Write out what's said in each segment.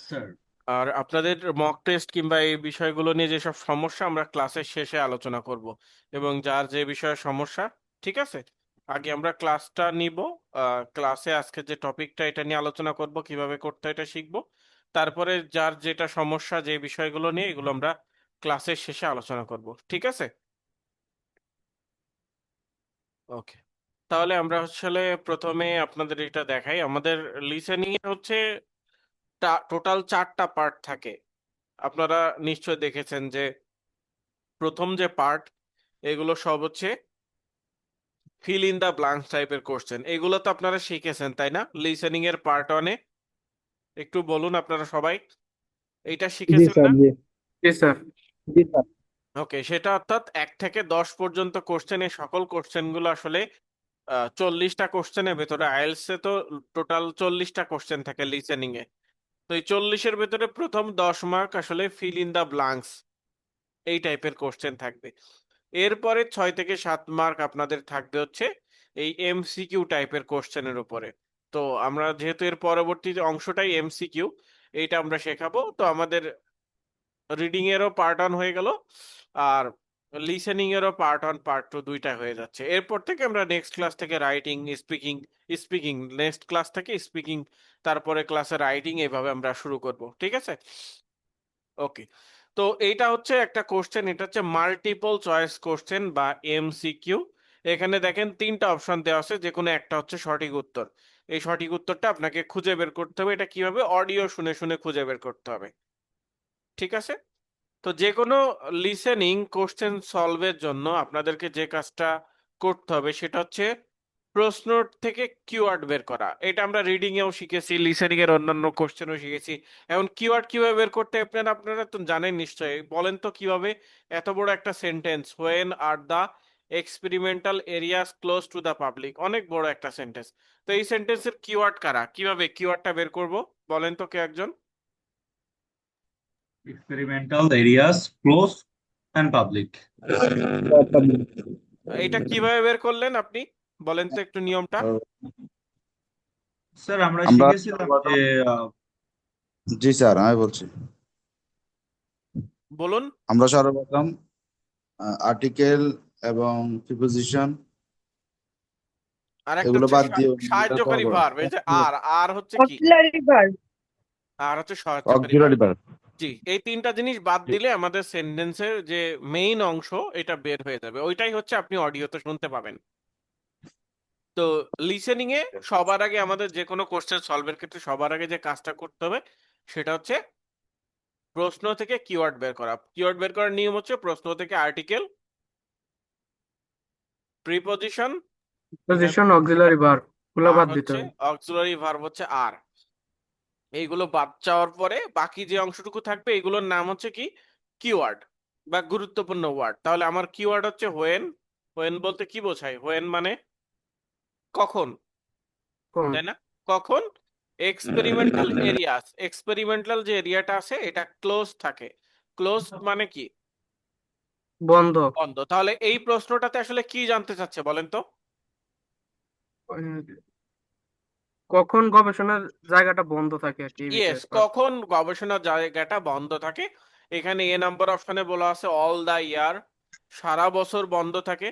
Sir. আর আপনাদের mock test কিংবা এই বিষয়গুলো নিয়ে যেসব সমস্যা আমরা ক্লাসের শেষে আলোচনা করব, এবং যার যে বিষয়ে সমস্যা, ঠিক আছে, আগে আমরা ক্লাসটা নিব। ক্লাসে আজকে যে টপিকটা এটা নিয়ে আলোচনা করব, কিভাবে করতে হয় এটা শিখবো। তারপরে যার যেটা সমস্যা, যে বিষয়গুলো নিয়ে, এগুলো আমরা ক্লাসের শেষে আলোচনা করব, ঠিক আছে? ওকে, তাহলে আমরা আসলে প্রথমে আপনাদের এটা দেখাই। আমাদের লিসেনিং এ হচ্ছে টোটাল 4টা পার্ট থাকে। আপনারা নিশ্চয় দেখেছেন যে প্রথম যে পার্ট, এগুলো সব হচ্ছে ফিল ইন দা ব্ল্যাঙ্কস টাইপের কোশ্চেন। এগুলো তো আপনারা শিখেছেন, তাই না? লিসেনিং এর পার্ট ওয়ানে একটু বলুন আপনারা সবাই, এইটা জি শিখেছেন স্যার, না? জি। জি স্যার। জি স্যার। ওকে, সেটা অর্থাৎ 1 থেকে 10 পর্যন্ত কোশ্চেন। এই সকল কোশ্চেন গুলো আসলে 40টা কোশ্চেনের ভেতরে, আইএলটিএস এ তো টোটাল 40টা কোশ্চেন থাকে লিসেনিং এ। তো এই 40-এর ভেতরে প্রথম 10 মার্ক আসলে ফিল ইন দা ব্ল্যাঙ্কস এই টাইপের কোশ্চেন থাকবে। এরপরে 6 থেকে 7 মার্ক আপনাদের থাকবে হচ্ছে এই এমসিকিউ টাইপের কোশ্চেনের উপরে। তো আমরা যেহেতু এর পরবর্তী অংশটাই এমসিকিউ, এইটা আমরা শেখাবো। তো আমাদের রিডিং এরও পার্ট অন হয়ে গেল, আর লিসেনিং এরও পার্ট অন পার্ট টু দুইটা হয়ে যাচ্ছে। এরপর থেকে আমরা নেক্সট ক্লাস থেকে writing, speaking, speaking next class থেকে স্পিকিং, তারপরে ক্লাসে রাইটিং, এভাবে আমরা শুরু করব, ঠিক আছে? ওকে, তো এইটা হচ্ছে একটা কোশ্চেন, এটা হচ্ছে মাল্টিপল চয়েস কোশ্চেন বা এমসিকিউ। এখানে দেখেন 3টা অপশন দেওয়া আছে, যে কোনো একটা হচ্ছে সঠিক উত্তর। এই সঠিক উত্তরটা আপনাকে খুঁজে বের করতে হবে। এটা কিভাবে? অডিও শুনে শুনে খুঁজে বের করতে হবে, ঠিক আছে? তো যে কোনো লিসেনিং কোশ্চেন সলভের জন্য আপনাদেরকে যে কাজটা করতে হবে সেটা হচ্ছে প্রশ্ন থেকে কিওয়ার্ড বের করা। এটা আমরা রিডিং এও শিখেছি, লিসেনিং এর অন্যান্য কোশ্চেনও শিখেছি। এখন কিওয়ার্ড কিভাবে বের করতে হয় আপনারা আপনারা তো জানেন নিশ্চয়ই। বলেন তো কিভাবে? এত বড় একটা sentence, when are the experimental areas close to the public, অনেক বড় একটা সেন্টেন্স। তো এই সেন্টেন্সের কিওয়ার্ড কারা, কিভাবে কিওয়ার্ডটা বের করব? বলেন তো কে একজন। Experimental areas close and public. এটা কিভাবে বের করলেন আপনি? বলেন তো একটু নিয়মটা। স্যার আমরা আমরা শিখেছিলাম যে সর্বপ্রথম, জি স্যার আমি বলছি। বলুন। আমরা সর্বপ্রথম আর্টিকেল এবং প্রিপোজিশন আর একটা এগুলো হচ্ছে বাদ দিয়ে এটা সাহায্যকারী করবো। ভার্ব, এই যে আর, আর হচ্ছে কি? Auxiliary verb. আর হচ্ছে সাহায্যকারী অক্সিলারি ভার্ব। ভার্ব। জি, এই 3টা জিনিস বাদ দিলে আমাদের সেন্টেন্সের যে মেইন অংশ এটা বের হয়ে যাবে। ওইটাই হচ্ছে আপনি অডিওতে শুনতে পাবেন। তো লিসেনিং এ সবার আগে আমাদের যে কোনো কোশ্চেন সলভের ক্ষেত্রে সবার আগে যে কাজটা করতে হবে সেটা হচ্ছে প্রশ্ন থেকে কিওয়ার্ড বের করা। কিওয়ার্ড বের করার নিয়ম হচ্ছে প্রশ্ন থেকে article, preposition, position auxiliary verb গুলো আর বাদ দিতে হচ্ছে হবে। অক্সিলারি ভার্ব হচ্ছে আর। এইগুলো বাদ যাওয়ার পরে বাকি যে অংশটুকু থাকবে এগুলোর নাম হচ্ছে কি? কিওয়ার্ড বা গুরুত্বপূর্ণ ওয়ার্ড। তাহলে আমার কিওয়ার্ড হচ্ছে হোয়েন। হোয়েন বলতে কি বোঝায়? হোয়েন মানে কখন, কোন? তাই না? কখন এক্সপেরিমেন্টাল এরিয়াস, এক্সপেরিমেন্টাল যে এরিয়াটা আছে এটা ক্লোজ থাকে। ক্লোজ মানে কি? বন্ধ। বন্ধ। তাহলে এই প্রশ্নটাতে আসলে কি জানতে চাচ্ছে বলেন তো? কখন গবেষণার জায়গাটা বন্ধ থাকে আর কি, এই ইয়েস, বিষয়ে। কখন গবেষণার জায়গাটা বন্ধ থাকে। এখানে এ নাম্বার অপশনে বলা আছে অল দা ইয়ার, সারা বছর বন্ধ থাকে।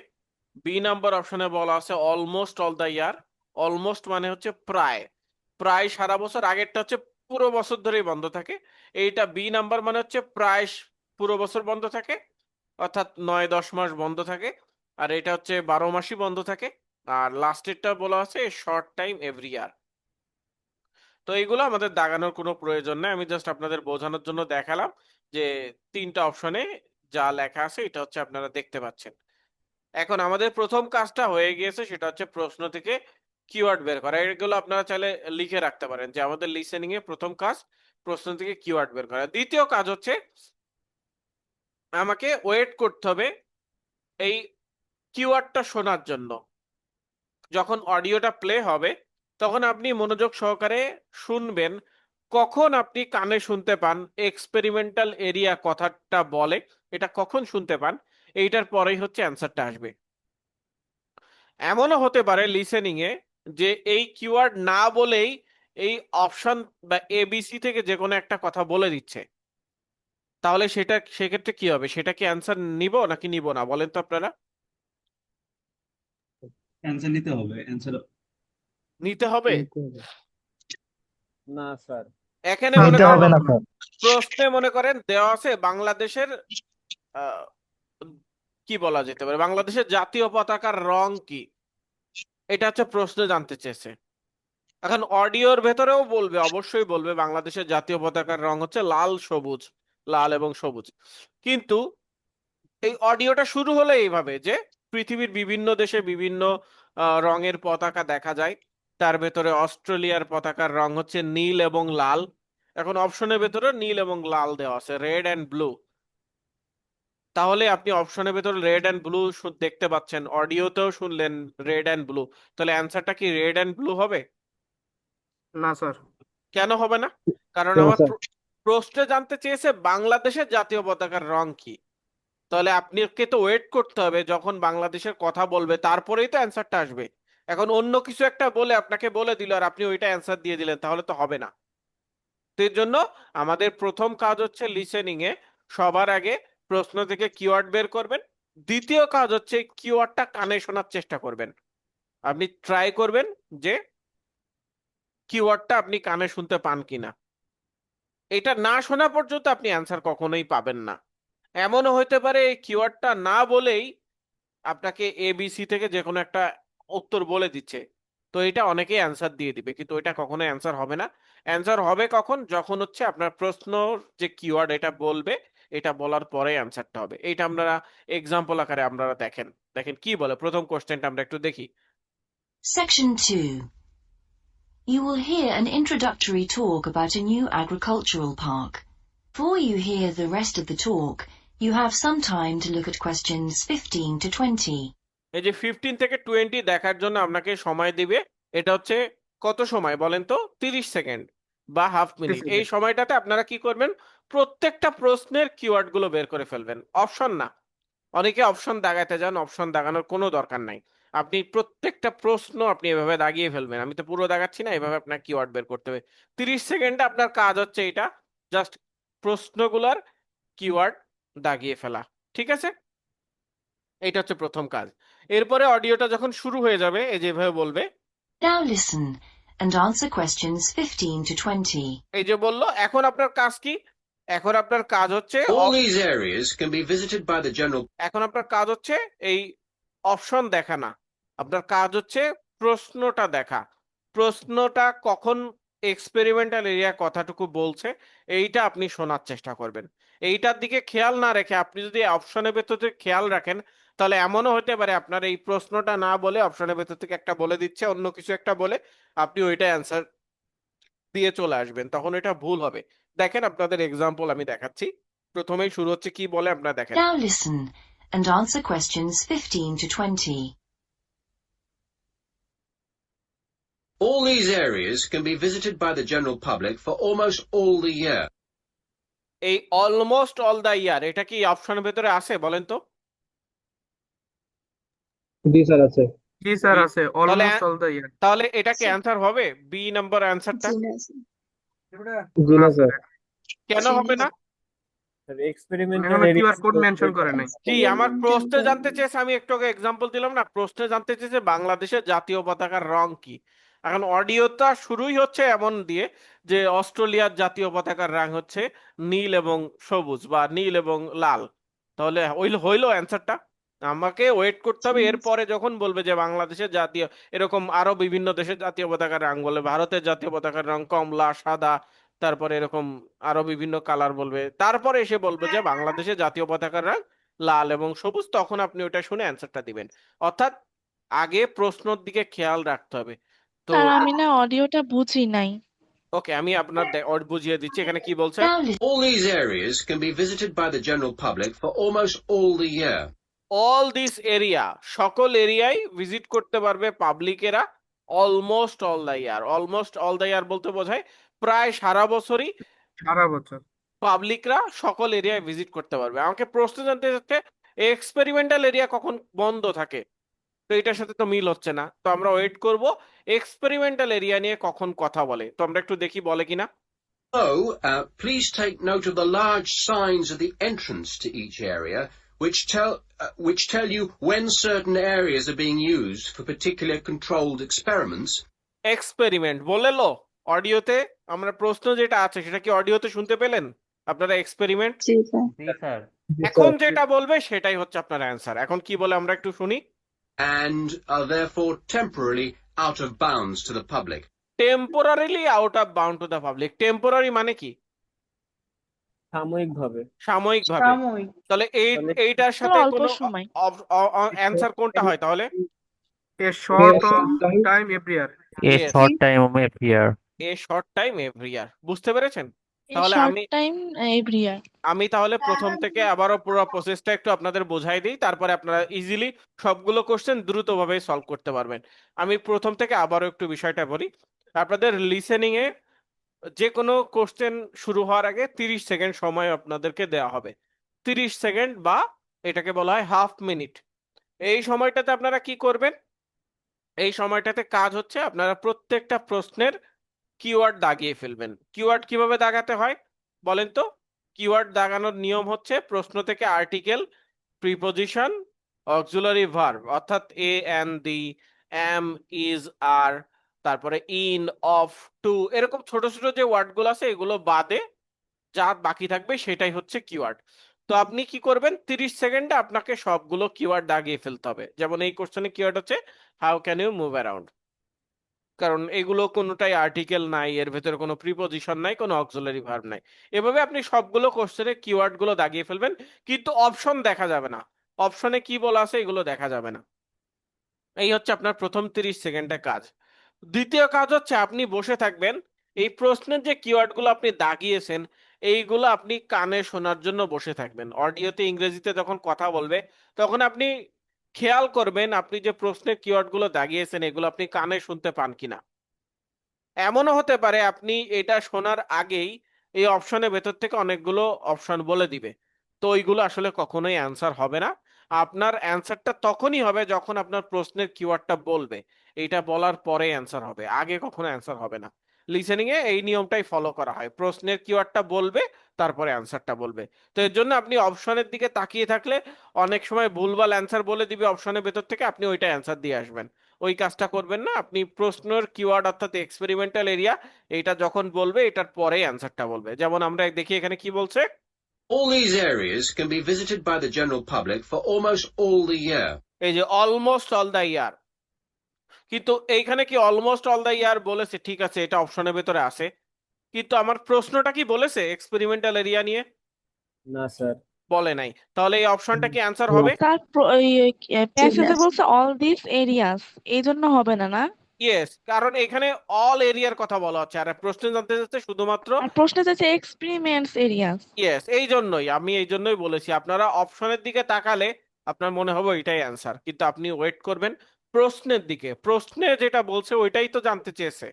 বি নাম্বার অপশনে বলা আছে almost all the year. Almost মানে হচ্ছে প্রায়, প্রায় সারা বছর। আগেরটা হচ্ছে পুরো বছর ধরেই বন্ধ থাকে। এইটা বি নাম্বার মানে হচ্ছে প্রায় পুরো বছর বন্ধ থাকে, অর্থাৎ 9-10 মাস বন্ধ থাকে। আর এটা হচ্ছে 12 মাসই বন্ধ থাকে। আর লাস্টেরটা বলা আছে শর্ট টাইম এভরি ইয়ার। তো এইগুলো আমাদের দাগানোর কোনো প্রয়োজন নেই, আমি জাস্ট আপনাদের বোঝানোর জন্য দেখালাম যে 3টা অপশনে যা লেখা আছে এটা হচ্ছে আপনারা দেখতে পাচ্ছেন। এখন আমাদের প্রথম কাজটা হয়ে গিয়েছে, সেটা হচ্ছে প্রশ্ন থেকে কিওয়ার্ড বের করা। এগুলো আপনারা চাইলে লিখে রাখতে পারেন যে আমাদের লিসেনিং এ প্রথম কাজ প্রশ্ন থেকে কিওয়ার্ড বের করা। দ্বিতীয় কাজ হচ্ছে আমাকে ওয়েট করতে হবে এই কিওয়ার্ডটা শোনার জন্য। যখন অডিওটা প্লে হবে তখন আপনি মনোযোগ সহকারে শুনবেন। কখন আপনি কানে শুনতে পান এক্সপেরিমেন্টাল এরিয়া কথাটা বলে, এটা কখন শুনতে পান, এইটার পরেই হচ্ছে অ্যান্সারটা আসবে। এমনও হতে পারে লিসেনিং এ যে এই কিওয়ার্ড না বলেই এই অপশন বা এবিসি থেকে যে কোনো একটা কথা বলে দিচ্ছে, তাহলে সেটা সেক্ষেত্রে কি হবে? সেটা কি অ্যান্সার নিব নাকি নিব না বলেন তো আপনারা? অ্যান্সার নিতে হবে, অ্যান্সার নিতে হবে। না স্যার, এখানে মনে নিতে করেন হবে না স্যার। প্রশ্নে মনে করেন দেওয়া আছে বাংলাদেশের আহ, কি বলা যেতে পারে, বাংলাদেশের জাতীয় পতাকার রং কি, এটা হচ্ছে প্রশ্ন জানতে চেয়েছে। এখন অডিওর ভেতরেও বলবে, অবশ্যই বলবে বাংলাদেশের জাতীয় পতাকার রং হচ্ছে লাল সবুজ, লাল এবং সবুজ। কিন্তু এই অডিওটা শুরু হলো এইভাবে যে পৃথিবীর বিভিন্ন দেশে বিভিন্ন রঙের পতাকা দেখা যায়, তার ভেতরে অস্ট্রেলিয়ার পতাকার রং হচ্ছে নীল এবং লাল। এখন অপশনের ভেতরে নীল এবং লাল দেওয়া আছে, রেড অ্যান্ড ব্লু। তাহলে আপনি অপশনের ভেতরে রেড অ্যান্ড ব্লু দেখতে পাচ্ছেন, অডিওতেও শুনলেন রেড অ্যান্ড ব্লু, তাহলে অ্যান্সারটা কি রেড অ্যান্ড ব্লু হবে? না স্যার, কেন হবে না? কারণ কেন আমার স্যার? প্রশ্নে জানতে চেয়েছে বাংলাদেশের জাতীয় পতাকার রং কি। তাহলে আপনাকে তো ওয়েট করতে হবে যখন বাংলাদেশের কথা বলবে, তারপরেই তো অ্যান্সারটা আসবে। এখন অন্য কিছু একটা বলে আপনাকে বলে দিল আর আপনি ওইটা অ্যান্সার দিয়ে দিলেন, তাহলে তো হবে না। তো এর জন্য আমাদের প্রথম কাজ হচ্ছে লিসেনিং এ সবার আগে প্রশ্ন থেকে কিওয়ার্ড বের করবেন। দ্বিতীয় কাজ হচ্ছে কিওয়ার্ডটা কানে শোনার চেষ্টা করবেন। আপনি ট্রাই করবেন যে কিওয়ার্ডটা আপনি কানে শুনতে পান কিনা। এটা না শোনা পর্যন্ত আপনি অ্যান্সার কখনোই পাবেন না। এমনও হতে পারে এই কিওয়ার্ডটা না বলেই আপনাকে এবিসি থেকে যে কোনো একটা উত্তর বলে দিচ্ছে, তো এটা অনেকেই অ্যান্সার দিয়ে দিবে, কিন্তু এটা কখনো অ্যান্সার হবে না। অ্যান্সার হবে কখন? যখন হচ্ছে আপনার প্রশ্ন যে কিওয়ার্ড এটা বলবে, এটা বলার পরে অ্যান্সারটা হবে। এইটা আপনারা এক্সাম্পল আকারে আপনারা দেখেন, দেখেন কি বলে। প্রথম কোশ্চেনটা আমরা একটু দেখি। Section 2. You will hear an introductory talk about a new agricultural park. Before you hear the rest of the talk, you have some time to look at questions 15 to 20. এই যে 15 থেকে 20 দেখার জন্য আপনাকে সময় দিবে। এটা হচ্ছে কত সময় বলেন তো? 30 সেকেন্ড বা হাফ মিনিট। এই সময়টাতে আপনারা কি করবেন? প্রত্যেকটা প্রশ্নের কিওয়ার্ড গুলো বের করে ফেলবেন, অপশন না। অনেকে অপশন দাগাতে যান, অপশন দাগানোর কোনো দরকার নাই। আপনি প্রত্যেকটা প্রশ্ন আপনি এভাবে দাগিয়ে ফেলবেন। আমি তো পুরো দাগাচ্ছি না, এভাবে আপনার কিওয়ার্ড বের করতে হবে। 30 সেকেন্ডে আপনার কাজ হচ্ছে এটা, জাস্ট প্রশ্নগুলার কিওয়ার্ড দাগিয়ে ফেলা। ঠিক আছে, এটা হচ্ছে প্রথম কাজ। এরপরে অডিওটা যখন শুরু হয়ে যাবে, এই যে এভাবে বলবে, Now listen and answer questions 15 to 20. এই যে বললো। এখন আপনার কাজ কি? এখন আপনার কাজ হচ্ছে All these areas can be visited by the general এখন আপনার কাজ হচ্ছে এই অপশন দেখা না, আপনার কাজ হচ্ছে প্রশ্নটা দেখা। প্রশ্নটা কখন এক্সপেরিমেন্টাল এরিয়া কথাটুকু বলছে এইটা আপনি শোনার চেষ্টা করবেন। এইটার দিকে খেয়াল না রেখে আপনি যদি অপশনের ভেতর থেকে খেয়াল রাখেন, তাহলে এমনও হতে পারে আপনার এই প্রশ্নটা না বলে অপশনের ভেতর থেকে একটা বলে দিচ্ছে, অন্য কিছু একটা বলে আপনি ওইটা অ্যান্সার দিয়ে চলে আসবেন, তখন এটা ভুল হবে। দেখেন আপনাদের এক্সাম্পল আমি দেখাচ্ছি। প্রথমেই শুরু হচ্ছে কি বলে, আপনারা দেখেন। Now listen and answer questions 15 to 20. All these areas can be visited by the general public for almost all the year. এই অলমোস্ট অল দা ইয়ার, এটা কি অপশনের ভেতরে আছে বলেন তো? জি স্যার আছে। জি স্যার আছে, অলমোস্ট অল দ্য ইয়ার। তাহলে এটা কি অ্যান্সার হবে? বি নাম্বার অ্যান্সারটা জি না স্যার। কেন হবে না? এখানে কিউআর কোড মেনশন করে নাই। কি আমার প্রশ্নে জানতে চেয়েছে, আমি একটু আগে এক্সাম্পল দিলাম না, প্রশ্নে জানতে চেয়েছে বাংলাদেশের জাতীয় পতাকার রং কি। এখন অডিওটা শুরুই হচ্ছে এমন দিয়ে যে অস্ট্রেলিয়ার জাতীয় পতাকার রং হচ্ছে নীল এবং সবুজ বা নীল এবং লাল। তাহলে হইলো অ্যান্সারটা? আমাকে ওয়েট করতে হবে এরপরে যখন বলবে যে বাংলাদেশের জাতীয়, এরকম আরো বিভিন্ন দেশের জাতীয় পতাকার রং বলবে, ভারতের জাতীয় পতাকার রং কমলা, সাদা, তারপরে এরকম আরো বিভিন্ন কালার বলবে, তারপরে এসে বলবে যে বাংলাদেশের জাতীয় পতাকার রং লাল এবং সবুজ, তখন আপনি ওটা শুনে অ্যান্সারটা দিবেন। অর্থাৎ আগে প্রশ্নর দিকে খেয়াল রাখতে হবে। তো স্যার আমি না অডিওটা বুঝি নাই। ওকে, আমি আপনার বুঝিয়ে দিচ্ছি এখানে কি বলছে। Now listen. All these areas can be visited by the general public for almost all the year. All this area, সকল এরিয়ায় ভিজিট করতে পারবে পাবলিকেরা almost all the year. Almost all the year বলতে বোঝায় প্রায় সারা বছরই সারা বছর। পাবলিকরা সকল এরিয়ায় ভিজিট করতে পারবে। আমাকে প্রশ্ন জানতে চাচ্ছে এক্সপেরিমেন্টাল এরিয়া কখন বন্ধ থাকে। তো এটার সাথে তো মিল হচ্ছে না, তো আমরা ওয়েট করব এক্সপেরিমেন্টাল এরিয়া নিয়ে কখন কথা বলে। তো আমরা একটু দেখি বলে কিনা। So, please take note of the large signs at the entrance to each area, which tell you when certain areas are being used for particular controlled experiments. Experiment বলেলো অডিওতে, আমরা প্রশ্ন যেটা আছে সেটা কি অডিওতে শুনতে পেলেন আপনারা? এক্সপেরিমেন্ট জি স্যার। জি এখন স্যার যেটা বলবে সেটাই হচ্ছে আপনার অ্যান্সার। এখন কি বলে আমরা একটু শুনি। And are therefore temporarily out of bounds to the public. Temporarily out of bound to the public. Temporary মানে কি? সাময়িকভাবে সাময়িকভাবে। তাহলে মানে এইটার স্যার সাথে অল্প কোনো সময়। অ্যান্সার কোনটা হয় তাহলে? A short time. Time every year. Yes. short time every year. A short time every year. বুঝতে পেরেছেন? এই তাহলে শর্ট টাইম এভরি ইয়ার। আমি তাহলে প্রথম থেকে আবারও পুরো প্রসেসটা একটু আপনাদের বোঝাই দিই, তারপরে আপনারা ইজিলি সবগুলো কোশ্চেন দ্রুতভাবে সলভ করতে পারবেন। আমি প্রথম থেকে আবারও একটু বিষয়টা বলি। আপনাদের লিসেনিং এ যে কোনো কোশ্চেন শুরু হওয়ার আগে 30 সেকেন্ড সময় আপনাদেরকে দেওয়া হবে। 30 সেকেন্ড বা এটাকে বলা হয় হাফ মিনিট। এই সময়টাতে আপনারা কি করবেন? এই সময়টাতে কাজ হচ্ছে আপনারা প্রত্যেকটা প্রশ্নের কিওয়ার্ড দাগিয়ে ফেলবেন। কিওয়ার্ড কিভাবে দাগাতে হয় বলেন তো? কিওয়ার্ড দাগানোর নিয়ম হচ্ছে প্রশ্ন থেকে আর্টিকেল, প্রিপজিশন, অক্সিলারি ভার্ব অর্থাৎ এ, এন, দি, এম, ইজ, আর, তারপরে ইন, অফ, টু, এরকম ছোট ছোট যে ওয়ার্ডগুলো আছে এগুলো বাদে যা বাকি থাকবে সেটাই হচ্ছে কিওয়ার্ড। তো আপনি কি করবেন? 30 সেকেন্ডে আপনাকে সবগুলো কিওয়ার্ড দাগিয়ে ফেলতে হবে। যেমন এই কোশ্চেনে কিওয়ার্ড হচ্ছে how can you move around, কারণ এগুলো কোনোটাই আর্টিকেল নাই, এর ভেতরে কোনো প্রিপজিশন নাই, কোনো অক্সিলারি ভার্ব নাই। এভাবে আপনি সবগুলো কোশ্চেনের কিওয়ার্ড গুলো দাগিয়ে ফেলবেন, কিন্তু অপশন দেখা যাবে না। অপশনে কি বলা আছে এগুলো দেখা যাবে না। এই হচ্ছে আপনার প্রথম 30 সেকেন্ডের কাজ। দ্বিতীয় কাজ হচ্ছে আপনি বসে থাকবেন, এই প্রশ্নের যে কিওয়ার্ড গুলো আপনি দাগিয়েছেন এইগুলো আপনি কানে শোনার জন্য বসে থাকবেন। অডিওতে ইংরেজিতে যখন কথা বলবে তখন আপনি খেয়াল করবেন আপনি যে প্রশ্নের কিওয়ার্ড গুলো দাগিয়েছেন এগুলো আপনি কানে শুনতে পান কিনা। এমনও হতে পারে আপনি এটা শোনার আগেই এই অপশনের ভেতর থেকে অনেকগুলো অপশন বলে দিবে, তো ওইগুলো আসলে কখনোই অ্যান্সার হবে না। আপনার অ্যান্সারটা তখনই হবে যখন আপনার প্রশ্নের কিওয়ার্ডটা বলবে, এইটা বলার পরে অ্যান্সার হবে, আগে কখনো অ্যান্সার হবে না। লিসেনিং এ এই নিয়মটাই ফলো করা হয়, প্রশ্নের কিওয়ার্ডটা বলবে তারপরে অ্যান্সারটা বলবে। তো এর জন্য আপনি অপশনের দিকে তাকিয়ে থাকলে অনেক সময় ভুলভাল অ্যান্সার বলে দিবে অপশনের ভেতর থেকে, আপনি ওইটা অ্যান্সার দিয়ে আসবেন। ওই কাজটা করবেন না। আপনি প্রশ্নের কিওয়ার্ড অর্থাৎ এক্সপেরিমেন্টাল এরিয়া এইটা যখন বলবে এটার পরে অ্যান্সারটা বলবে। যেমন আমরা দেখি এখানে কি বলছে। All these areas can be visited by the general public for almost all the year. এই যে অলমোস্ট অল দ্য ইয়ার, কিন্তু এইখানে কি অলমোস্ট অল দ্য ইয়ার বলেছে? ঠিক আছে, এটা অপশনের ভেতরে আছে, কিন্তু আমার প্রশ্নটা কি বলেছে এক্সপেরিমেন্টাল এরিয়া নিয়ে? না স্যার বলে নাই। তাহলে এই অপশনটা কি অ্যান্সার হবে? স্যার প্যাসেজে বলছে অল দিস এরিয়াস, এই জন্য হবে না, না? ইয়েস, কারণ এখানে অল এরিয়ার কথা বলা হচ্ছে আর প্রশ্ন জানতে চাচ্ছে শুধুমাত্র। আর প্রশ্ন যাচ্ছে এক্সপেরিমেন্টস এরিয়াস। ইয়েস, এই জন্যই বলেছি আপনারা অপশনের দিকে তাকালে আপনার মনে হবে এটাই অ্যান্সার, কিন্তু আপনি ওয়েট করবেন প্রশ্নের দিকে। প্রশ্নে যেটা বলছে ওইটাই তো জানতে চেয়েছে,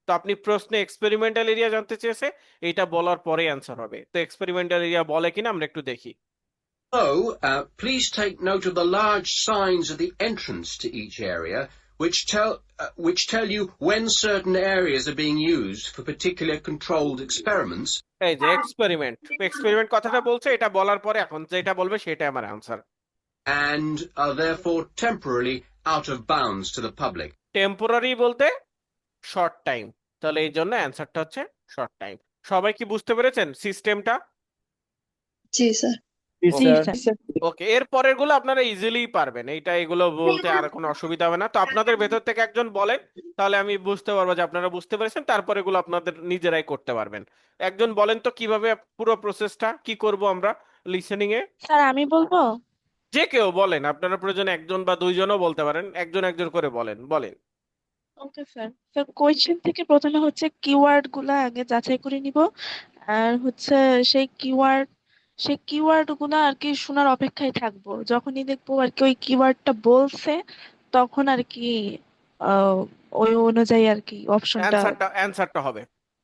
তো আপনি প্রশ্নে এক্সপেরিমেন্টাল এরিয়া জানতে চেয়েছে, এইটা বলার পরে অ্যান্সার হবে। তো এক্সপেরিমেন্টাল এরিয়া বলে কিনা আমরা একটু দেখি। So, please take note of the large signs at the entrance to each area, which tell you when certain areas are being used for particular controlled experiments. এই যে এক্সপেরিমেন্ট কথাটা বলছে, এটা বলার পরে এখন যেটা বলবে সেটাই আমার answer. And are therefore temporarily out of bounds to the public. Temporary বলতে শর্ট টাইম, তাহলে এই জন্য অ্যান্সারটা হচ্ছে শর্ট টাইম। সবাই কি বুঝতে পেরেছেন সিস্টেমটা? জি স্যার। জি জি স্যার ওকে, এর পরের গুলো আপনারা ইজিলি পারবেন, এগুলো বলতে আর কোনো অসুবিধা হবে না। তো আপনাদের ভেতর থেকে একজন বলেন, তাহলে আমি বুঝতে পারবো যে আপনারা বুঝতে পেরেছেন, তারপরে এগুলো আপনাদের নিজেরাই করতে পারবেন। একজন বলেন তো কিভাবে পুরো প্রসেসটা কি করব আমরা লিসেনিং এ। স্যার আমি বলবো। যে কেউ বলেন, আপনারা প্রয়োজনে একজন বা দুইজনও বলতে পারেন, একজন একজন করে বলেন। Okay sir. স্যার কোয়েশ্চেন থেকে প্রথমে হচ্ছে কিওয়ার্ড গুলা আগে যাচাই করে নিব, আর হচ্ছে সেই কিওয়ার্ড গুলা আর কি শোনার অপেক্ষায় থাকবো। যখনই দেখবো আর কি ওই কিওয়ার্ডটা বলছে তখন আর কি আহ, ওই অনুযায়ী আর কি অপশনটা অ্যান্সারটা হবে।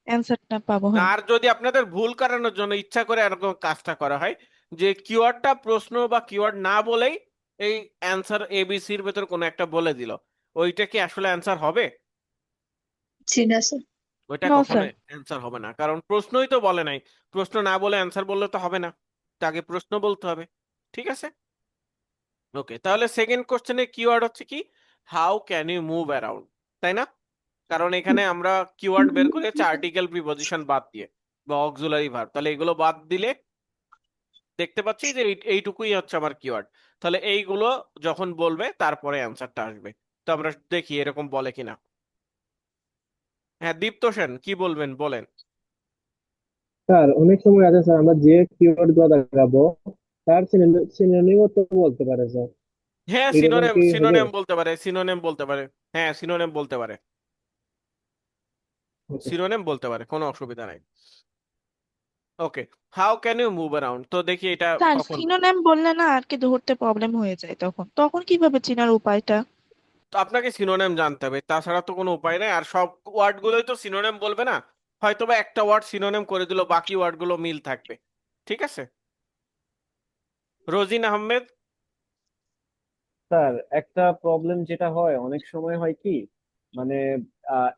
অ্যান্সারটা পাবো। হ্যাঁ আর যদি আপনাদের ভুল কাটানোর জন্য ইচ্ছা করে এরকম কাজটা করা হয় যে কিওয়ার্ডটা প্রশ্ন বা কিওয়ার্ড না বলেই এই অ্যান্সার এবিসির ভেতর কোনো একটা বলে দিল, ওইটা কি আসলে অ্যান্সার হবে? জি না স্যার। ওইটা নো কখনো স্যার। অ্যান্সার হবে না, কারণ প্রশ্নই তো বলে নাই। প্রশ্ন না বলে অ্যান্সার বললে তো হবে না, তাকে প্রশ্ন বলতে হবে। ঠিক আছে, ওকে। তাহলে সেকেন্ড কোশ্চেনের কিওয়ার্ড হচ্ছে কি, how can you move around, তাই না? কারণ এখানে আমরা কিওয়ার্ড বের করেছি আর্টিকেল প্রিপজিশন বাদ দিয়ে বা অক্সিলারি ভার্ব, তাহলে এগুলো বাদ দিলে দেখতে পাচ্ছি যে এইটুকুই হচ্ছে আমার কিওয়ার্ড। তাহলে এইগুলো যখন বলবে তারপরে অ্যান্সারটা আসবে। তো আমরা দেখি এরকম বলে কিনা। হ্যাঁ, দীপ্ত সেন কি বলবেন, বলেন। স্যার অনেক সময় আছে স্যার, আমরা যে কিওয়ার্ড গুলো দেখাবো তার সিনোনিমও তো বলতে পারে স্যার, হ্যাঁ, এরকম সিনোনেম কি হবে? সিনোনেম বলতে পারে, সিনোনেম বলতে পারে। হ্যাঁ, সিনোনেম বলতে পারে, সিনোনেম বলতে পারে, কোনো অসুবিধা নাই। Okay, how can you move around, তো দেখি এটা স্যার কখন। সিনোনিম বললে না আর কি ধরতে প্রবলেম হয়ে যায়, তখন তখন কিভাবে চেনার উপায়টা? তো আপনাকে সিনোনেম জানতে হবে, তাছাড়া তো কোনো উপায় নেই। আর সব ওয়ার্ড গুলোই তো সিনোনেম বলবে না, হয়তোবা একটা ওয়ার্ড সিনোনেম করে দিল, বাকি ওয়ার্ড গুলো মিল থাকবে। ঠিক আছে, রোজিন আহমেদ। স্যার একটা প্রবলেম যেটা হয় অনেক সময় হয় কি, মানে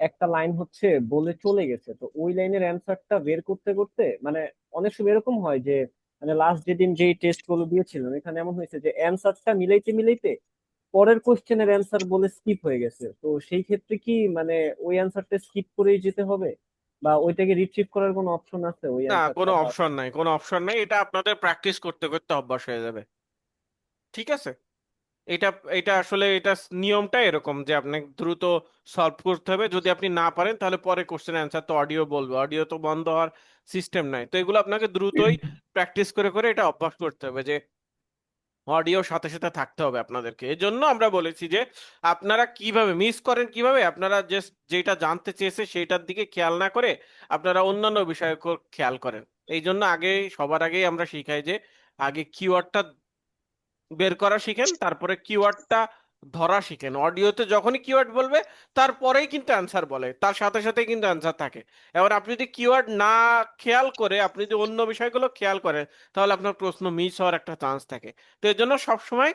একটা লাইন হচ্ছে বলে চলে গেছে, তো ওই লাইনের অ্যান্সারটা বের করতে করতে মানে অনেক সময় এরকম হয় যে মানে লাস্ট যেদিন যেই টেস্ট গুলো দিয়েছিলাম এখানে এমন হয়েছে যে অ্যান্সারটা মিলাইতে মিলাইতে পরের কোশ্চেনের অ্যান্সার বলে স্কিপ হয়ে গেছে। তো সেই ক্ষেত্রে কি মানে ওই অ্যান্সারটা স্কিপ করেই যেতে হবে, বা ওইটাকে রিট্রিভ করার কোনো অপশন আছে ওই না, কোনো অ্যান্সারটা বা? অপশন নাই, কোনো অপশন নাই, এটা আপনাদের প্র্যাকটিস করতে করতে অভ্যাস হয়ে যাবে। ঠিক আছে, এটা এটা আসলে এটা নিয়মটা এরকম যে আপনাকে দ্রুত সলভ করতে হবে। যদি আপনি না পারেন তাহলে পরে কোশ্চেন অ্যান্সার তো অডিও বলবে, অডিও তো বন্ধ হওয়ার সিস্টেম নাই। তো এগুলো আপনাকে দ্রুতই প্র্যাকটিস করে করে এটা অভ্যাস করতে হবে যে অডিও সাথে সাথে থাকতে হবে আপনাদেরকে। এই জন্য আমরা বলেছি যে আপনারা কিভাবে মিস করেন, কিভাবে আপনারা জাস্ট যেটা জানতে চেয়েছে সেটার দিকে খেয়াল না করে আপনারা অন্যান্য বিষয়ে খেয়াল করেন। এই জন্য আগে সবার আগেই আমরা শিখাই যে আগে কিওয়ার্ডটা বের করা শিখেন, তারপরে কিওয়ার্ডটা ধরা শিখেন। অডিওতে যখনই কিওয়ার্ড বলবে তারপরেই কিন্তু অ্যান্সার বলে, তার সাথে সাথে কিন্তু অ্যান্সার থাকে। এবার আপনি যদি কিওয়ার্ড না খেয়াল করে আপনি যদি অন্য বিষয়গুলো খেয়াল করেন তাহলে আপনার প্রশ্ন মিস হওয়ার একটা চান্স থাকে। তো এর জন্য সবসময়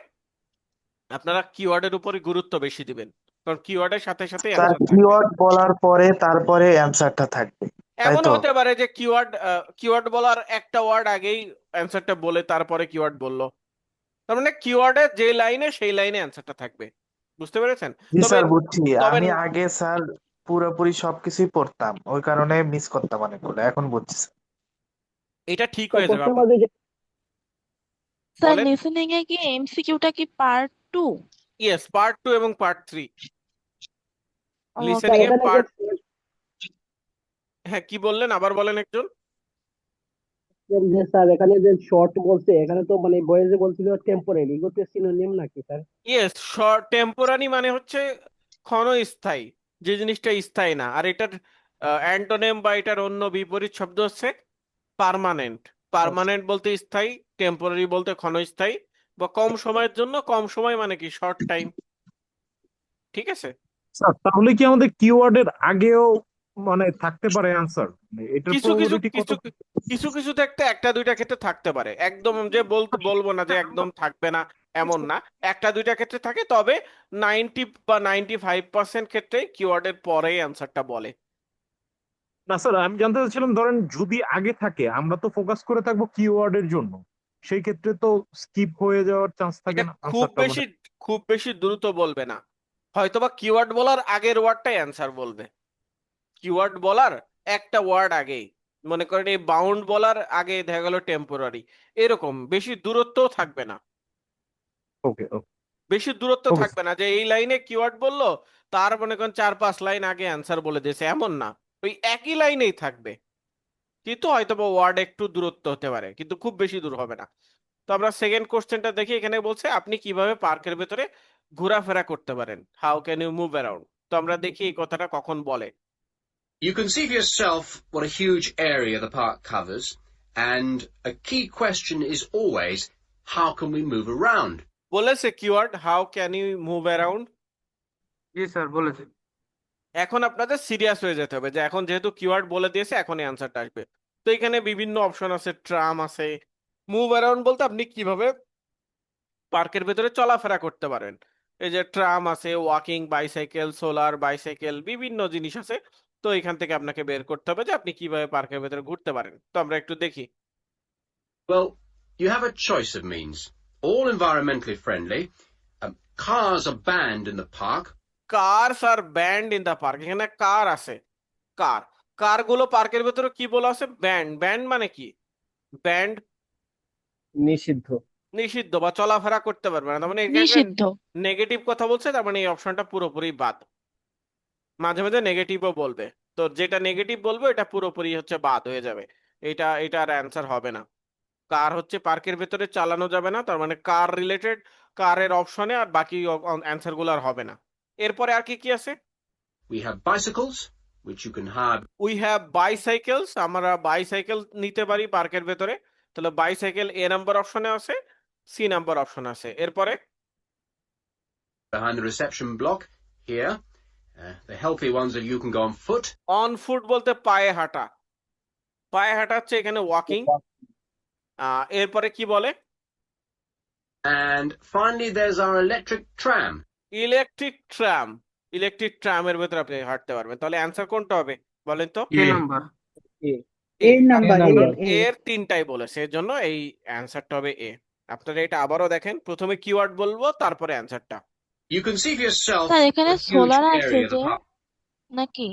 আপনারা কিওয়ার্ডের উপরই গুরুত্ব বেশি দিবেন, কারণ কিওয়ার্ডের সাথে সাথে তার অ্যান্সার থাকবে। কিওয়ার্ড বলার পরে তারপরে অ্যান্সারটা থাকবে, তাই এমন তো? হতে পারে যে কিওয়ার্ড বলার একটা ওয়ার্ড আগেই অ্যান্সারটা বলে তারপরে কিওয়ার্ড বললো, তার মানে কিওয়ার্ডে যে লাইনে সেই লাইনে অ্যান্সারটা থাকবে। বুঝতে পেরেছেন? জি তবে স্যার, বুঝছি। তবে আমি আগে স্যার পুরোপুরি সবকিছুই পড়তাম, ওই কারণে মিস করতাম অনেকগুলো, এখন বুঝছি স্যার। এটা ঠিক স্যার হয়ে যাবে। কোশ্চেন মাঝে স্যার বলেন। লিসেনিং এ কি এমসিকিউটা কি পার্ট 2? ইয়েস, পার্ট 2 এবং পার্ট 3 ওকে। লিসেনিং স্যার এ এখানে পার্ট। হ্যাঁ, কি বললেন, আবার বলেন একজন। যে স্যার এখানে যে শর্ট বলছে, এখানে তো মানে বয়েজে বলছিল টেম্পোরারি, এগুলো সিনোনিম নাকি স্যার? ইয়েস, শর্ট টেম্পোরারি মানে হচ্ছে ক্ষণস্থায়ী, যে জিনিসটা স্থায়ী না। আর এটার অ্যান্টোনেম বা এটার অন্য বিপরীত শব্দ হচ্ছে পার্মানেন্ট। পার্মানেন্ট বলতে স্থায়ী, টেম্পোরারি বলতে ক্ষণস্থায়ী বা কম সময়ের জন্য। কম সময় মানে কি শর্ট টাইম। ঠিক আছে, স্যার তাহলে কি আমাদের কিওয়ার্ডের আগেও মানে থাকতে পারে অ্যান্সার, এটার কিছু কিছু প্রবাবিলিটি কত? কিছু কিছু কিছু থাকতে একটা দুইটা ক্ষেত্রে থাকতে পারে, একদম যে বলবো না যে একদম থাকবে না এমন না, একটা দুইটা ক্ষেত্রে থাকে। তবে 90 বা 95% ক্ষেত্রে কিওয়ার্ডের পরেই অ্যান্সারটা বলে। না স্যার, আমি জানতে চাচ্ছিলাম ধরেন যদি আগে থাকে আমরা তো ফোকাস করে থাকবো কিওয়ার্ডের জন্য, সেই ক্ষেত্রে তো স্কিপ হয়ে যাওয়ার চান্স থাকে এটা না আনসারটা মানে? খুব বেশি দ্রুত বলবে না, হয়তোবা কিওয়ার্ড বলার আগের ওয়ার্ডটাই অ্যান্সার বলবে। কিওয়ার্ড বলার একটা ওয়ার্ড আগেই, মনে করেন এই বাউন্ড বলার আগে দেখা গেল টেম্পোরারি, এরকম বেশি দূরত্বও থাকবে না। ওকে ওকে বেশি দূরত্ব ওকে থাকবে না যে এই লাইনে কিওয়ার্ড বললো তার মনে করেন 4-5 লাইন আগে অ্যান্সার বলে দিয়েছে, এমন না। ওই একই লাইনেই থাকবে, কিন্তু হয়তো বা ওয়ার্ড একটু দূরত্ব হতে পারে, কিন্তু খুব বেশি দূর হবে না। তো আমরা সেকেন্ড কোশ্চেনটা দেখি, এখানে বলছে আপনি কিভাবে পার্কের ভেতরে ঘোরাফেরা করতে পারেন, how can you move around. তো আমরা দেখি এই কথাটা কখন বলে। You can see for yourself what a huge area the park covers, and a key question is always, how can we move around? বলেছে keyword how can you move around. জি sir বলেছে। এখন আপনাদের সিরিয়াস হয়ে যেতে হবে যে এখন যেহেতু কিওয়ার্ড বলে দিয়েছে এখনই অ্যান্সারটা আসবে। তো এখানে বিভিন্ন অপশন আছে, ট্রাম আছে। মুভ অ্যারাউন্ড বলতে আপনি কিভাবে পার্কের ভেতরে চলাফেরা করতে পারবেন। এই যে ট্রাম আছে, ওয়াকিং বাইসাইকেল, সোলার বাইসাইকেল, বিভিন্ন জিনিস আছে। তো এখান থেকে আপনাকে বের করতে হবে যে আপনি কিভাবে পার্কের ভেতরে ঘুরতে পারেন। তো আমরা একটু দেখি। Well, you have a choice of means. All environmentally friendly. Cars are banned in the park. Cars are banned in the park, এখানে কার আছে, কার কারগুলো পার্কের ভেতরে কি বলা আছে, ব্যান্ড। ব্যান্ড মানে কি? ব্যান্ড নিষিদ্ধ। নিষিদ্ধ বা চলাফেরা করতে পারবে না, তার মানে এখানে নিষিদ্ধ। নেগেটিভ কথা বলছে, তার মানে এই অপশনটা পুরোপুরি বাদ। মাঝে মাঝে নেগেটিভও বলবে, তো যেটা নেগেটিভ বলবে এটা পুরোপুরি হচ্ছে বাদ হয়ে যাবে। এটার অ্যান্সার হবে না। কার হচ্ছে পার্কের ভেতরে চালানো যাবে না, তার মানে কার রিলেটেড, কারের অপশনে, আর বাকি অ্যান্সার গুলো আর হবে না। এরপরে আর কি কি আছে? We have bicycles, which you can hire we have bicycles, আমরা বাইসাইকেল নিতে পারি পার্কের ভেতরে। তাহলে বাইসাইকেল এ নাম্বার অপশনে আছে, সি নাম্বার অপশন আছে। এরপরে behind the reception block here. The healthy ones are you can go on foot. On foot বলতে পায়ে হাঁটা, পায়ে হাঁটা হচ্ছে এখানে ওয়াকিং। এরপরে কি বলে? And finally, there's our electric tram. Electric tram, electric ট্রামের ভেতরে আপনি হাঁটতে পারবেন। তাহলে অ্যান্সার কোনটা হবে বলেন তো? এ নাম্বার। এ নাম্বার এর তিনটাই বলেছে, এর জন্য এই অ্যান্সারটা হবে এ। আপনারা এটা আবারও দেখেন, প্রথমে কিওয়ার্ড বলবো তারপরে অ্যান্সারটা। You can see for yourself sir এখানে a huge সোলার আছে area of যে the park. নাকি?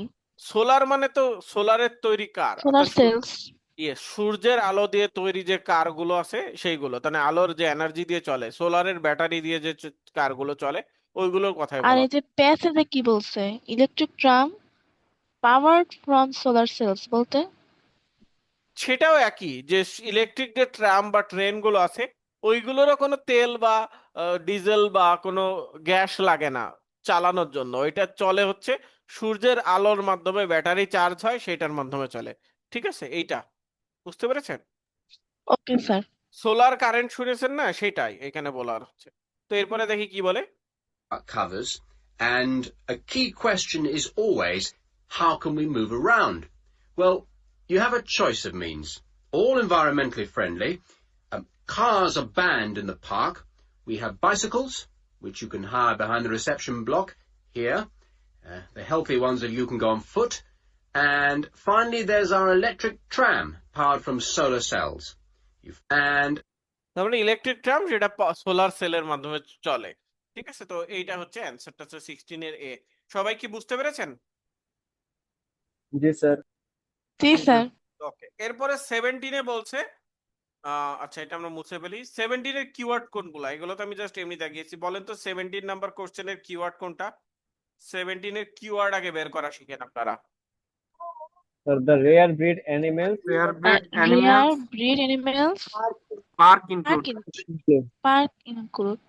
সোলার মানে তো সোলারের তৈরি কার, সোলার সেলস। সূর্যের আলো দিয়ে তৈরি যে কারগুলো আছে সেইগুলো, মানে আলোর যে এনার্জি দিয়ে চলে, সোলারের ব্যাটারি দিয়ে যে কারগুলো চলে ওইগুলোর কথাই আর বলা। এই যে প্যাসেজে কি বলছে, electric tram powered from solar cells বলতে? সেটাও একই, যে ইলেকট্রিক যে ট্রাম বা ট্রেন গুলো আছে ওইগুলোরও কোনো তেল বা ডিজেল বা কোনো গ্যাস লাগে না চালানোর জন্য। এটা চলে হচ্ছে সূর্যের আলোর মাধ্যমে, ব্যাটারি চার্জ হয় সেটার মাধ্যমে চলে। ঠিক আছে, এইটা বুঝতে পেরেছেন? Okay sir. সোলার কারেন্ট শুনেছেন না, সেটাই এখানে বলার হচ্ছে। তো এরপরে দেখি কি বলে। Covers, and a key question is always, how can we move around? Well, you have a choice of means. All environmentally friendly. Cars are banned in the park. We have bicycles, which you can hire behind the reception block here. The healthy ones are you can go on foot. And finally, there's our electric tram, powered from solar cells. And তার মানে electric tram যেটা solar সেলের মাধ্যমে চলে। ঠিক আছে, তো এইটা হচ্ছে অ্যান্সারটা হচ্ছে 16 এর এ। সবাই কি বুঝতে পেরেছেন? জি স্যার। জি স্যার। ওকে, এরপরে 17 এ বলছে, আচ্ছা এটা আমরা মুছে ফেলি। 17 এর কিওয়ার্ড কোনগুলা, এগুলো তো আমি জাস্ট এমনি দেখিয়েছি। বলেন তো 17 নাম্বার কোশ্চেনের কিওয়ার্ড কোনটা? 17 এর কিওয়ার্ড আগে বের করা শিখেন আপনারা। Sir the rare breed animals, rare breed rare animals, breed animals, park include. Park include.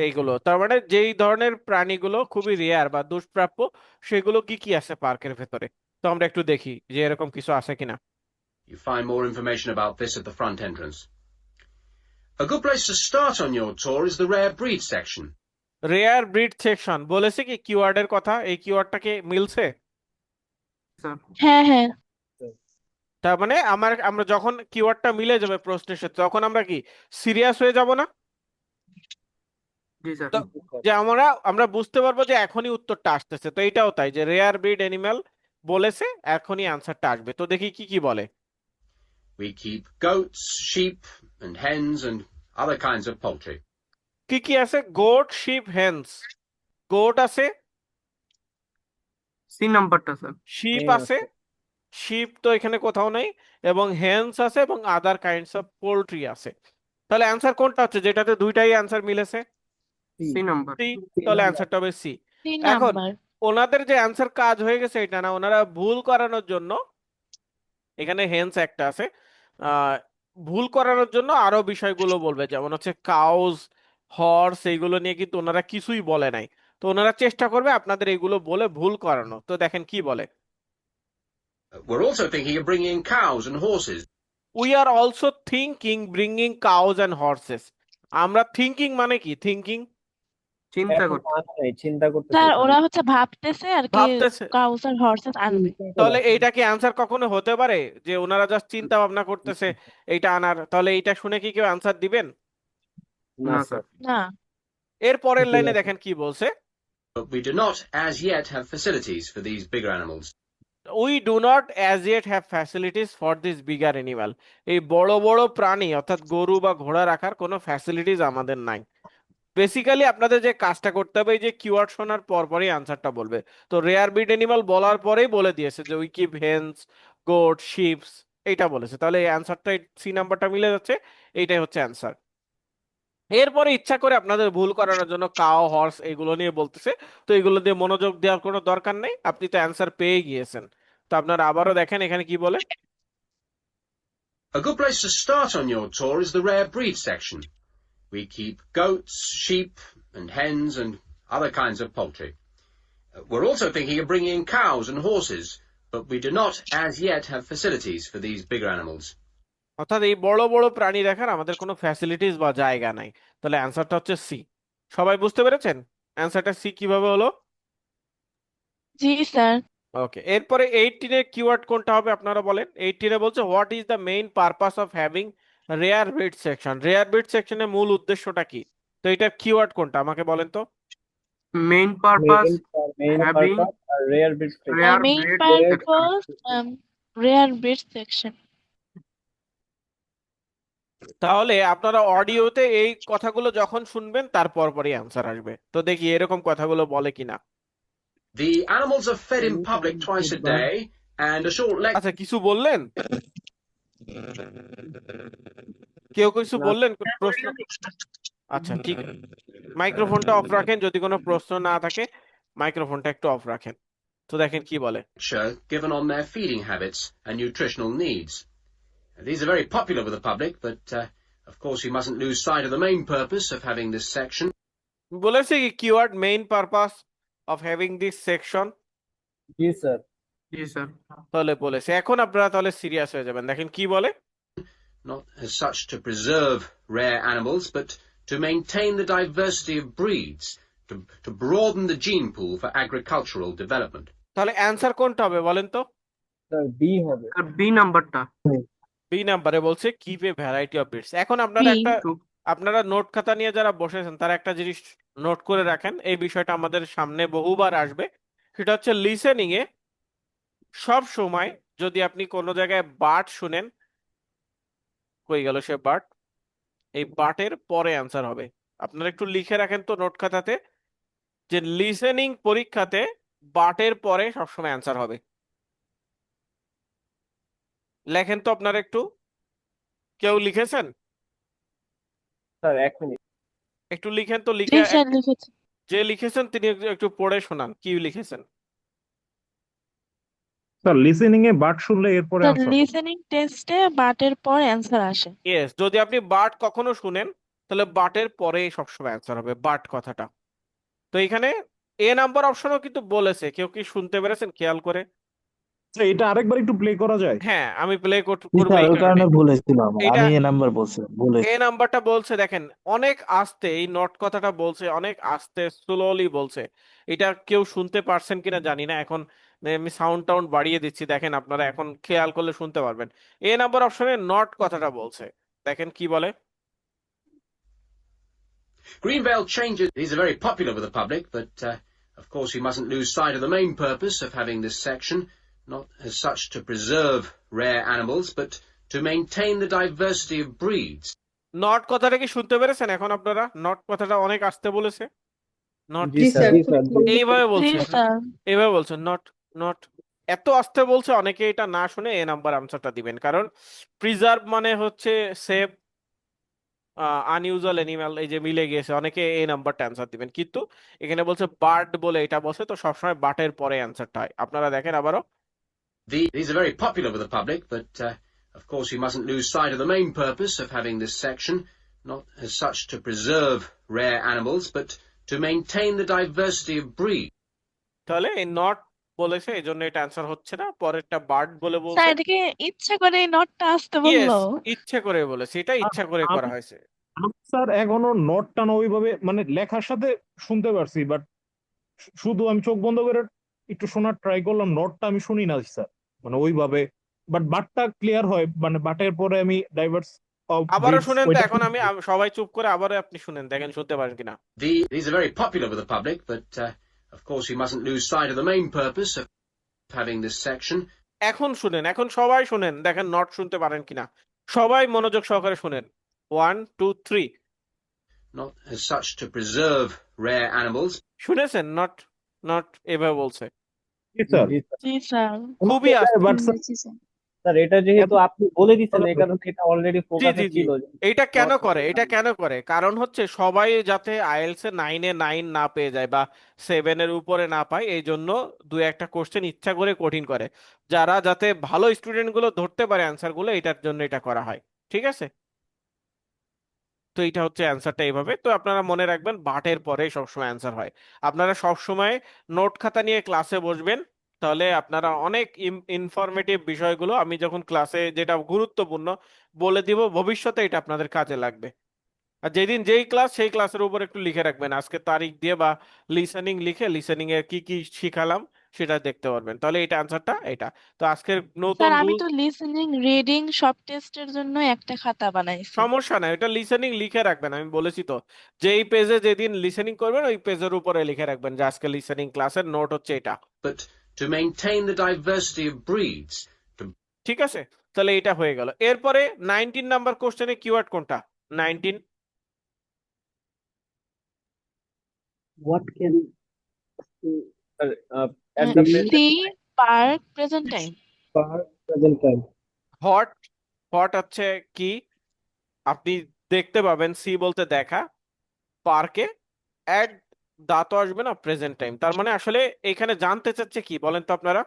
এইগুলো তার মানে যেই ধরনের প্রাণীগুলো খুবই রেয়ার বা দুষ্প্রাপ্য সেগুলো কি কি আছে পার্কের ভেতরে। তো আমরা একটু দেখি যে এরকম কিছু আছে কিনা। you find more information about this at the front entrance. A good place to start on your tour is the rare breed section. Rare breed section বলেছে কি কিওয়ার্ডের কথা, এই কিওয়ার্ডটাকে মিলছে? হ্যাঁ হ্যাঁ। তার মানে আমরা যখন কিওয়ার্ডটা মিলে যাবে প্রশ্নের সাথে তখন আমরা কি সিরিয়াস হয়ে যাব না? জি স্যার। যে আমরা বুঝতে পারবো যে এখনই উত্তরটা আসতেছে। তো এইটাও তাই, যে রেয়ার ব্রিড অ্যানিমাল বলেছে, এখনই আনসারটা আসবে। তো দেখি কি কি বলে। We keep goats, sheep, and hens, and other kinds of poultry. কি কি আছে? Goat, sheep, hens. গোট আছে, সি নাম্বারটা স্যার। শিপ আছে, শিপ তো এখানে কোথাও নেই, এবং হেন্স আছে, এবং আদার কাইন্ডস অফ পোল্ট্রি আছে। তাহলে অ্যান্সার কোনটা হচ্ছে যেটাতে দুইটাই অ্যান্সার মিলেছে? C number. সি। তাহলে অ্যান্সারটা হবে সি। সি এখন নাম্বার। ওনাদের যে অ্যান্সার কাজ হয়ে গেছে এটা না, ওনারা ভুল করানোর জন্য এখানে হেন্স একটা আছে, ভুল করানোর জন্য আরো বিষয়গুলো বলবে, যেমন হচ্ছে কাউজ, হর্স, এইগুলো নিয়ে কিন্তু ওনারা কিছুই বলে নাই। তো ওনারা চেষ্টা করবে আপনাদের এইগুলো বলে ভুল করানো। তো দেখেন কি বলে। We're also thinking of bringing in cows and horses. We are also thinking bringing cows and horses. আমরা থিঙ্কিং মানে কি? থিঙ্কিং চিন্তা করতে। চিন্তা করতে স্যার ওরা হচ্ছে ভাবতেছে আর কি, ভাবতেছে। কাউস আর হর্সেস আনবে। তাহলে এইটা কি অ্যান্সার কখনো হতে পারে যে ওনারা জাস্ট চিন্তা ভাবনা করতেছে এইটা আনার? তাহলে এইটা শুনে কি কেউ অ্যান্সার দিবেন? না না স্যার। স্যার। না। এর পরের জি লাইনে না স্যার। দেখেন কি বলছে, But we do not as yet have facilities for these bigger animals. We do not as yet have facilities for this bigger animal. এই বড় বড় প্রাণী অর্থাৎ গরু বা ঘোড়া রাখার কোনো ফ্যাসিলিটিস আমাদের নাই। বেসিক্যালি আপনাদের যে কাজটা করতে হবে, এই যে কিওয়ার্ড শোনার পরপরই আনসারটা বলবে। তো রেয়ার ব্রিড অ্যানিমাল বলার পরেই বলে দিয়েছে যে we keep hens, goats, sheeps, এইটা বলেছে। তাহলে এই অ্যান্সারটা সি নাম্বারটা মিলে যাচ্ছে, এইটাই হচ্ছে অ্যান্সার। এরপরে ইচ্ছা করে আপনাদের ভুল করানোর জন্য কাও, হর্স এগুলো নিয়ে বলতেছে, তো এগুলো দিয়ে মনোযোগ দেওয়ার কোনো দরকার নেই, আপনি তো অ্যান্সার পেয়ে গিয়েছেন। তো আপনারা আবারও দেখেন এখানে কি বলে। A good place to start on your tour is the rare breed section. We keep goats, sheep, and hens, and other kinds of poultry. We're also thinking of bringing in cows and horses, but we do not as yet have facilities for these bigger animals. অর্থাৎ এই বড় বড় প্রাণী দেখার আমাদের কোনো facilities বা জায়গা নাই। তাহলে অ্যান্সারটা হচ্ছে সি। সবাই বুঝতে পেরেছেন অ্যান্সারটা সি কিভাবে হলো? জি স্যার। ওকে, এরপরে 18 এর কিওয়ার্ড কোনটা হবে আপনারা বলেন। 18 এ বলছে what is the main purpose of having rare breed section. Rare breed সেকশনের মূল উদ্দেশ্যটা কি? তো এটার কিওয়ার্ড কোনটা আমাকে বলেন তো। Main purpose main having purpose আর rare breed rare main breed purpose rare breed section. তাহলে আপনারা অডিওতে এই কথাগুলো যখন শুনবেন তার পরপরই অ্যান্সার আসবে। তো দেখি এরকম কথাগুলো বলে কিনা। The animals are fed in public twice a day, and a short lecture. আচ্ছা, কিছু বললেন? কেউ কিছু বললেন? প্রশ্ন? আচ্ছা ঠিক, মাইক্রোফোনটা অফ রাখেন, যদি কোনো প্রশ্ন না থাকে মাইক্রোফোনটা একটু অফ রাখেন। তো দেখেন কি বলে। Given on their feeding habits and nutritional needs. These are very popular with the public, but of course we mustn't lose sight of the main purpose of having this section. বলেছে কি keyword main purpose of having this section? G sir. G sir. তাহলে বলেছে, এখন আপনারা তাহলে serious হয়ে যাবেন, দেখেন কি বলে। Not as such to preserve rare animals, but to maintain the diversity of breeds, to broaden the gene pool for agricultural development. তাহলে অ্যান্সার কোনটা হবে বলেন তো? স্যার বি হবে। আর বি নাম্বারটা। বি নাম্বারে বলছে keep a variety of breeds. এখন আপনারা একটা, আপনারা নোট খাতা নিয়ে যারা বসেছেন তারা একটা জিনিস নোট করে রাখেন, এই বিষয়টা আমাদের সামনে বহুবার আসবে। সেটা হচ্ছে লিসেনিং এ সব সময় যদি আপনি কোনো জায়গায় বাট শুনেন, কই গেল সে বাট, এই বাটের পরে অ্যান্সার হবে। আপনারা একটু লিখে রাখেন তো নোট খাতাতে যে লিসেনিং পরীক্ষাতে বাটের পরে সবসময় অ্যান্সার হবে। লেখেন তো আপনারা একটু, কেউ লিখেছেন? স্যার এক মিনিট। একটু লিখেন তো, জি লিখে স্যার লিখেছি। যে লিখেছেন তিনি একটু পড়ে শোনান কি লিখেছেন। স্যার লিসেনিং এ বাট শুনলে এরপরে স্যার আনসার লিসেনিং টেস্টে বাটের পর অ্যান্সার আসে। ইয়েস, যদি আপনি বাট কখনো শুনেন তাহলে বাটের পরে সবসময় অ্যান্সার হবে বাট কথাটা। তো এখানে এ নাম্বার অপশনও কিন্তু বলেছে, কেউ কি শুনতে পেরেছেন খেয়াল করে? এটা আরেকবার একটু প্লে করা যায়? হ্যাঁ আমি প্লে করবো স্যার এই ওই কারণে। কারণে ভুল হয়েছিল আমার, এটা আমি এ নাম্বার বলছিলাম, ভুল এ হয়েছে। নাম্বারটা বলছে, দেখেন অনেক আস্তে এই নট কথাটা বলছে, অনেক আস্তে স্লোলি বলছে। এটা কেউ শুনতে পারছেন কিনা জানি না, এখন আমি সাউন্ড টাউন্ড বাড়িয়ে দিচ্ছি, দেখেন আপনারা এখন খেয়াল করলে শুনতে পারবেন। এ নাম্বার অপশনে নট কথাটা বলছে, দেখেন কি বলে। Greenvale changes. These are very popular with the public, but of course we mustn't lose sight of the main purpose of having this section, not as such to preserve rare animals, but to maintain the diversity of breeds. Not কথাটা কি শুনতে পেরেছেন এখন আপনারা? Not কথাটা অনেক আস্তে বলেছে। Not G sir. এইভাবে জি বলছে, স্যার। এইভাবে বলছে নট নট, এত আস্তে বলছে অনেকে এটা না শুনে এ নাম্বার আনসারটা দিবেন। কারণ প্রিজার্ভ মানে হচ্ছে সেভ, আনইউজুয়াল অ্যানিমাল, এই যে মিলে গিয়েছে, অনেকে এই নাম্বারটা অ্যান্সার দিবেন। কিন্তু এখানে বলছে বার্ড বলে এটা বলছে, তো সবসময় বাটের পরে অ্যান্সারটা হয়। আপনারা দেখেন আবারও। These are very popular with the public, but of course we mustn't lose sight of the main purpose of having this section, not as such to preserve rare animals, but to maintain the diversity of breeds. তাহলে এই not বলেছে এই জন্য এটা answer হচ্ছে না, পরেরটা bird বলে স্যার বলছে। এটাকে ইচ্ছা করে এই নটটা আসতে ইয়েস, বললো। ইচ্ছে করে বলেছে, এটা ইচ্ছা করে করা হয়েছে। আমি স্যার এখনো নোটটা না ওইভাবে মানে লেখার সাথে শুনতে পারছি, বাট শুধু আমি চোখ বন্ধ করে একটু শোনার ট্রাই করলাম, নোটটা আমি শুনি না স্যার মানে ওইভাবে। বাট বাটটা ক্লিয়ার হয়, মানে বাটের পরে আমি ডাইভার্স of আবারও breeds শুনেন তো, ওইটা এখন সবাই চুপ করে আবারও আপনি শুনেন, দেখেন শুনতে পারেন কিনা। These are very popular with the public, but of course we mustn't lose sight of the main purpose of having this section. এখন শুনেন, এখন সবাই শুনেন, দেখেন নট শুনতে পারেন কিনা। সবাই মনোযোগ সহকারে শুনেন। 1 2 3। Not as such to preserve rare animals. শুনেছেন? নট নট এভাবে বলছে। জি স্যার। জি স্যার। জি স্যার। খুবই আস্তে। But G sir. স্যার এটা যেহেতু আপনি বলে দিচ্ছেন এই কারণে এটা অলরেডি জি ফোকাসে জি জি। ছিল। এটা কেন not করে, এটা কেন করে? কারণ হচ্ছে সবাই যাতে আইএলটিএস এ 9 এ 9 না পেয়ে যায় বা 7 এর উপরে না পায়, এই জন্য দু একটা কোশ্চেন ইচ্ছা করে কঠিন করে, যারা যাতে ভালো স্টুডেন্ট গুলো ধরতে পারে অ্যান্সার গুলো, এটার জন্য এটা করা হয়। ঠিক আছে? তো এটা হচ্ছে অ্যান্সারটা এইভাবে। তো আপনারা মনে রাখবেন বাটের পরে সবসময় অ্যান্সার হয়। আপনারা সবসময় নোট খাতা নিয়ে ক্লাসে বসবেন, তাহলে আপনারা অনেক ইনফরমেটিভ বিষয়গুলো আমি যখন ক্লাসে যেটা গুরুত্বপূর্ণ বলে দিব, ভবিষ্যতে এটা আপনাদের কাজে লাগবে। আর যেদিন যেই ক্লাস সেই ক্লাসের উপর একটু লিখে রাখবেন, আজকে তারিখ দিয়ে বা লিসেনিং লিখে লিসেনিং এর কি কি শিখালাম সেটা দেখতে পারবেন, তাহলে এটা অ্যান্সারটা এটা। তো আজকের নতুন স্যার আমি রুল, তো লিসেনিং রিডিং সব টেস্টের জন্য একটা খাতা বানাইছি। সমস্যা নাই, এটা লিসেনিং লিখে রাখবেন, আমি বলেছি তো, যেই পেজে যেদিন লিসেনিং করবেন ওই পেজের উপরে লিখে রাখবেন যে আজকে লিসেনিং ক্লাসের নোট হচ্ছে এটা। But to maintain the diversity of breeds, ঠিক আছে, তাহলে এটা হয়ে গেল। এরপরে 19 নাম্বার কোশ্চেনে কিওয়ার্ড কোনটা? 19 What can sir at the present see park present time. per present time? Hot, hot হচ্ছে কি আপনি দেখতে পাবেন, সি বলতে দেখা, পার্কে অ্যাড দা তো আসবে না, প্রেজেন্ট টাইম, তার মানে আসলে এখানে জানতে চাচ্ছে কি বলেন তো আপনারা?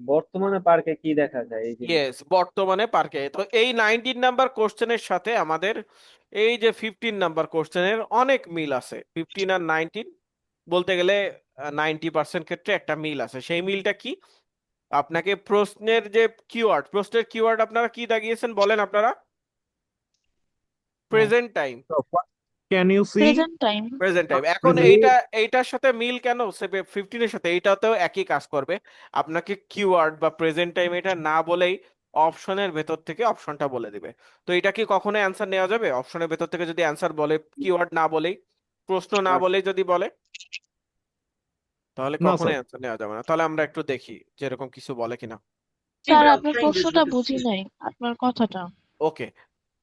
বর্তমানে পার্কে কি দেখা যায় এই জিনিস। ইয়েস, বর্তমানে পার্কে। তো এই 19 নাম্বার কোশ্চেনের সাথে আমাদের এই যে 15 নাম্বার কোশ্চেনের অনেক মিল আছে। 15 আর 19 বলতে গেলে 90% ক্ষেত্রে একটা মিল আছে। সেই মিলটা কি? আপনাকে প্রশ্নের যে কিওয়ার্ড, প্রশ্নের কিওয়ার্ড আপনারা কি দাগিয়েছেন বলেন আপনারা? Present time. Can you see present time. Present time. এখন এইটার সাথে মিল কেন? 15 এর সাথে এইটাতেও একই কাজ করবে। আপনাকে কিওয়ার্ড বা প্রেজেন্ট টাইম এটা না বলেই অপশনের ভেতর থেকে অপশনটা বলে দিবে। তো এটা কি কখনো অ্যান্সার নেওয়া যাবে? অপশনের ভেতর থেকে যদি অ্যান্সার বলে, কিওয়ার্ড না বলেই, প্রশ্ন না বলেই যদি বলে, তাহলে না কখনোই স্যার। অ্যান্সার নেওয়া যাবে না। তাহলে আমরা একটু দেখি যে এরকম কিছু বলে কিনা। স্যার email আপনার changes প্রশ্নটা with the বুঝি নাই, আপনার কথাটা। ওকে,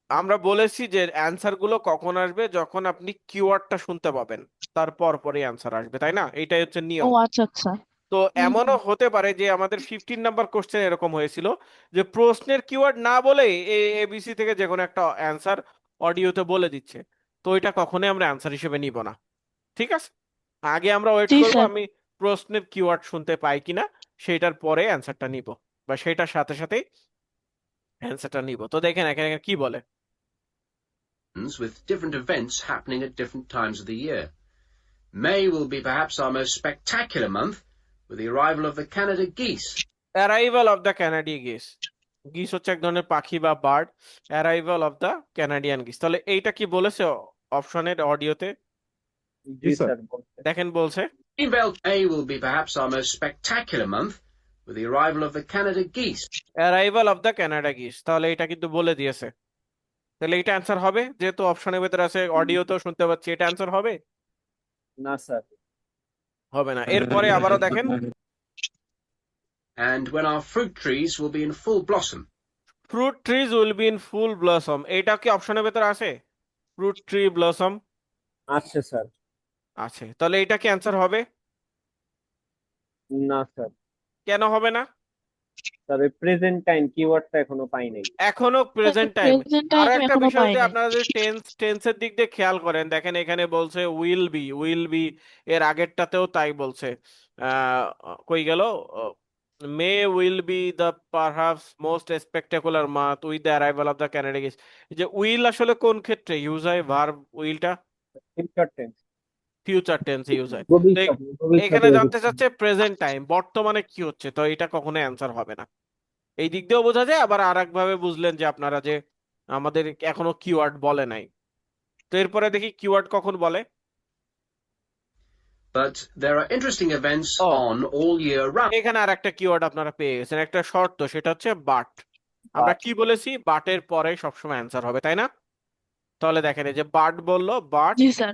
আমরা বলেছি যে অ্যান্সার গুলো কখন আসবে, যখন আপনি কিওয়ার্ডটা শুনতে পাবেন, তারপর পরে অ্যান্সার আসবে, তাই না? এটাই হচ্ছে ও নিয়ম। আচ্ছা আচ্ছা। তো এমনও হতে পারে যে আমাদের 15 নাম্বার কোশ্চেন এরকম হয়েছিল যে প্রশ্নের কিওয়ার্ড না বলেই এবিসি থেকে যে কোনো একটা অ্যান্সার অডিওতে বলে দিচ্ছে, তো এটা কখনোই আমরা অ্যান্সার হিসেবে নিব না। ঠিক আছে, আগে আমরা ওয়েট জি করব স্যার। আমি প্রশ্নের কিওয়ার্ড শুনতে পাই কিনা, সেটার পরে অ্যান্সারটা নিব, বা সেটার সাথে সাথেই অ্যান্সারটা নিব। তো দেখেন এখানে কি বলে। with different events happening at different times of the year. May will be perhaps our most spectacular month with the arrival of the Canada geese. Arrival of the Canadian geese. Geese হচ্ছে এক ধরনের পাখি বা bird. Arrival of the Canadian geese, তাহলে এইটা কি বলেছে অপশনের অডিওতে? জি স্যার। স্যার বলতে। দেখেন বলছে Greenbelt May will be perhaps our most spectacular month with the arrival of the Canada geese. Arrival of the Canada geese, তাহলে এটা কিন্তু বলে দিয়েছে। তাহলে এটা অ্যান্সার হবে, যেহেতু অপশনের ভেতরে আছে, অডিওতেও শুনতে পাচ্ছি, এটা অ্যান্সার হবে? না স্যার। হবে না। এরপরে আবারও দেখেন, And when our fruit trees will be in full blossom. Fruit trees will be in full blossom, এটা কি অপশনের ভেতরে আছে? ফ্রুট ট্রি ব্লসম আচ্ছা স্যার। আছে, তাহলে এটা কি অ্যান্সার হবে? না স্যার। কেন হবে না? স্যার ওই প্রেজেন্ট টাইম কিওয়ার্ডটা এখনো পাই নাই। এখনো প্রেজেন্ট টাইম। প্রেজেন্ট আরো টাইম একটা এখনো বিষয় পাই যদি নাই। আপনারা যদি টেন্সের দিক দিয়ে খেয়াল করেন, দেখেন এখানে বলছে উইল বি, এর আগেরটাতেও তাই বলছে। কই গেল? May will be the perhaps most spectacular month with the arrival of the Canadian geese. যে উইল আসলে কোন ক্ষেত্রে ইউজ হয়? ভার্ব উইলটা ফিউচার টেন্স। ফিউচার টেন্সে ইউজ হয়। তো ভবিষ্যতে এখানে জানতে চাচ্ছে প্রেজেন্ট টাইম, বর্তমানে কি হচ্ছে, তো এটা কখনো অ্যান্সার হবে না। এই দিক দিয়েও বোঝা যায়, আবার আর ভাবে বুঝলেন যে আপনারা যে আমাদের এখনো কিওয়ার্ড বলে নাই। তো এরপরে দেখি কিওয়ার্ড কখন বলে। But there are interesting events Oh. on all year round. এখানে আর একটা কিওয়ার্ড আপনারা পেয়ে গেছেন, একটা শর্ত, সেটা হচ্ছে বাট। আমরা বাট কি বলেছি, বাটের পরে সবসময় অ্যান্সার হবে, তাই না? তাহলে দেখেন এই যে বাট বললো, but G sir.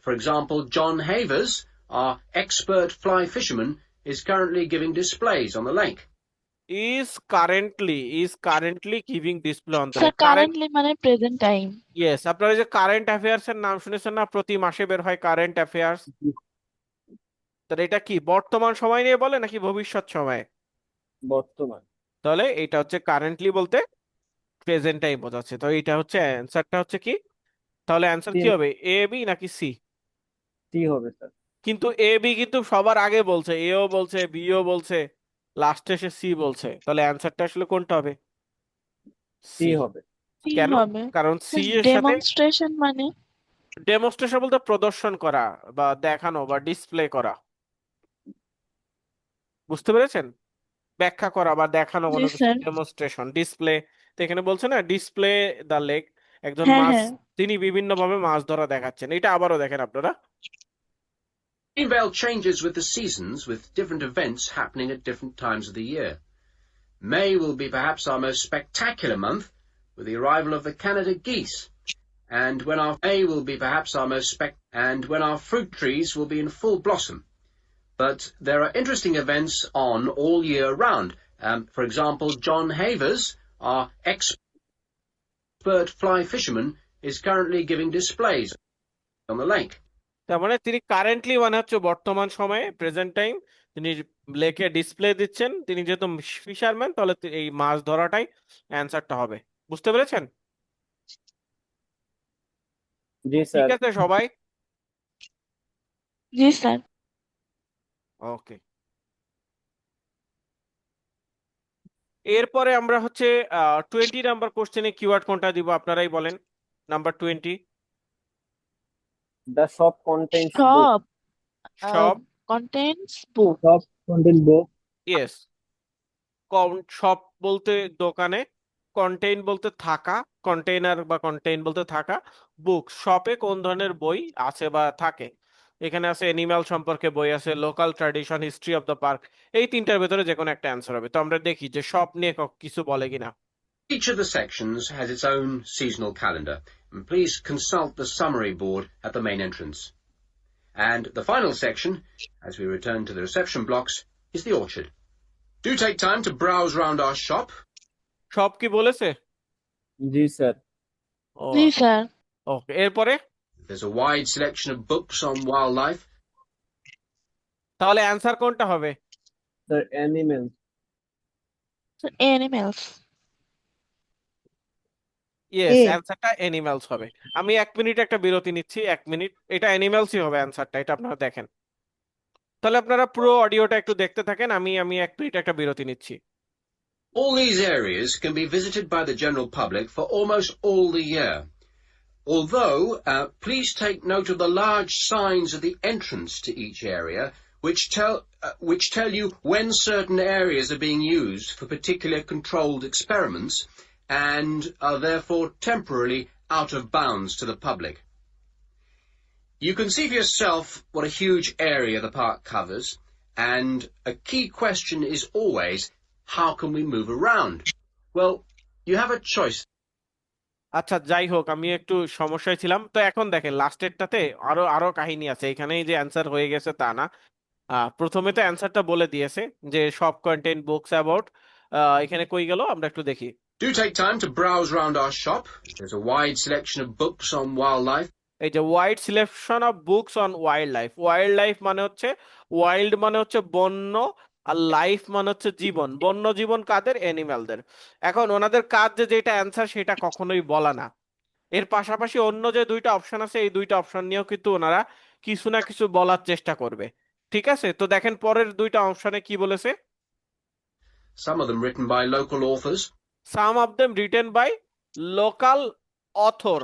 For example, John Havers, our expert fly fisherman, is currently giving displays on the lake. is currently giving display on the sir lake. Current, currently মানে প্রেজেন্ট টাইম। yes, আপনারা যে current affairs এর নাম শুনেছেন না, প্রতি মাসে বের হয় কারেন্ট অ্যাফেয়ার্স। তাহলে এটা কি বর্তমান সময় নিয়ে বলে নাকি ভবিষ্যৎ সময়? বর্তমান। তাহলে এটা হচ্ছে কারেন্টলি বলতে প্রেজেন্ট টাইম বোঝাচ্ছে। তো এটা হচ্ছে অ্যান্সারটা হচ্ছে কি, তাহলে অ্যান্সার কি হবে, এ বি নাকি সি? সি হবে স্যার। কিন্তু এ বি কিন্তু সবার আগে বলছে, এও বলছে, বিও বলছে, লাস্টে এসে সি বলছে, তাহলে অ্যান্সারটা আসলে কোনটা হবে? C C. হবে। কি কেন? হবে? কারণ সি এর সাথে ডেমনস্ট্রেশন মানে? ডেমনস্ট্রেশন বলতে প্রদর্শন করা বা দেখানো বা ডিসপ্লে করা, বুঝতে পেরেছেন? ব্যাখ্যা করা বা দেখানো জি কোনো কিছু, স্যার। Demonstration, display. তো এখানে বলছে না ডিসপ্লে দ্য লেক, একজন হ্যাঁ মাছ, হ্যাঁ। তিনি বিভিন্ন ভাবে মাছ ধরা দেখাচ্ছেন। এটা আবারও দেখেন আপনারা, Greenvale changes with the seasons, with different events happening at different times of the year. May will be perhaps our most spectacular month, with the arrival of the Canada geese, and when our fruit trees will be in full blossom. But there are interesting events on all year round. For example, John Havers, our expert fly fisherman, is currently giving displays on the lake. তার মানে তিনি currently মানে হচ্ছে বর্তমান সময়ে, present time, তিনি লেকে display দিচ্ছেন। তিনি যেহেতু ফিশারম্যান, তাহলে এই মাছ ধরাটাই অ্যান্সারটা হবে। বুঝতে পেরেছেন? জি ঠিক স্যার। আছে সবাই? জি স্যার। ওকে, এরপরে আমরা হচ্ছে 20 নাম্বার কোশ্চেনে কিওয়ার্ড কোনটা দিব আপনারাই বলেন। নাম্বার 20, দ্য শপ কন্টেইনস বুক। সব সব কন্টেন্টস বুক। সব কন্টেন্ট বুক। ইয়েস, শপ বলতে দোকানে, কন্টেইন বলতে থাকা, কন্টেইনার বা কন্টেইন বলতে থাকা, বুক শপে কোন ধরনের বই আছে বা থাকে। এখানে আছে অ্যানিম্যাল সম্পর্কে বই আছে, local tradition, history of the park. এই তিনটার ভেতরে যে কোনো একটা অ্যান্সার হবে। তো আমরা দেখি যে শপ নিয়ে কিছু বলে কিনা। Each of the sections has its own seasonal calendar, and please consult the summary board at the main entrance. And the final section, as we return to the reception blocks, is the orchard. Do take time to browse round our shop. Shop কি বলেছে? জি sir. জি sir. ওকে, এরপরে There's a wide selection of books on wildlife. তাহলে answer কোনটা হবে? Sir animals. Animals. Yes, অ্যান্সারটা animals হবে। আমি 1 minute একটা বিরতি নিচ্ছি, 1 মিনিট। এটা অ্যানিমালসই হবে অ্যান্সারটা, এটা আপনারা দেখেন। তাহলে আপনারা পুরো অডিওটা একটু দেখতে থাকেন, আমি 1 মিনিট একটা বিরতি নিচ্ছি। All these areas can be visited by the general public for almost all the year. Although, please take note of the large signs at the entrance to each area, which tell you when certain areas are being used for particular controlled experiments and are therefore temporarily out of bounds to the public. You can see for yourself what a huge area the park covers, and a key question is always, how can we move around? Well, you have a choice. আচ্ছা, যাই হোক, আমি একটু সমস্যায় ছিলাম। তো এখন দেখেন লাস্টেরটাতে আরো আরো কাহিনী আছে। এখানেই যে অ্যান্সার হয়ে গেছে তা না। প্রথমে তো অ্যান্সারটা বলে দিয়েছে যে সব কন্টেন্ট বুকস অ্যাবাউট। এখানে কই গেল, আমরা একটু দেখি। Do take time to browse round our shop. There's a wide selection of books on wildlife. এই যে wide selection of books on wild life. Wild life মানে হচ্ছে, ওয়াইল্ড মানে হচ্ছে বন্য, আর লাইফ মানে হচ্ছে জীবন। বন্য জীবন কাদের? অ্যানিমালদের। এখন ওনাদের কাজ যে যেটা অ্যান্সার সেটা কখনোই বলা না। এর পাশাপাশি অন্য যে দুইটা অপশন আছে, এই দুইটা অপশন নিয়েও কিন্তু ওনারা কিছু না কিছু বলার চেষ্টা করবে। ঠিক আছে, তো দেখেন পরের দুইটা অপশনে কি বলেছে। Some of them written by local authors. Some of them written by local author.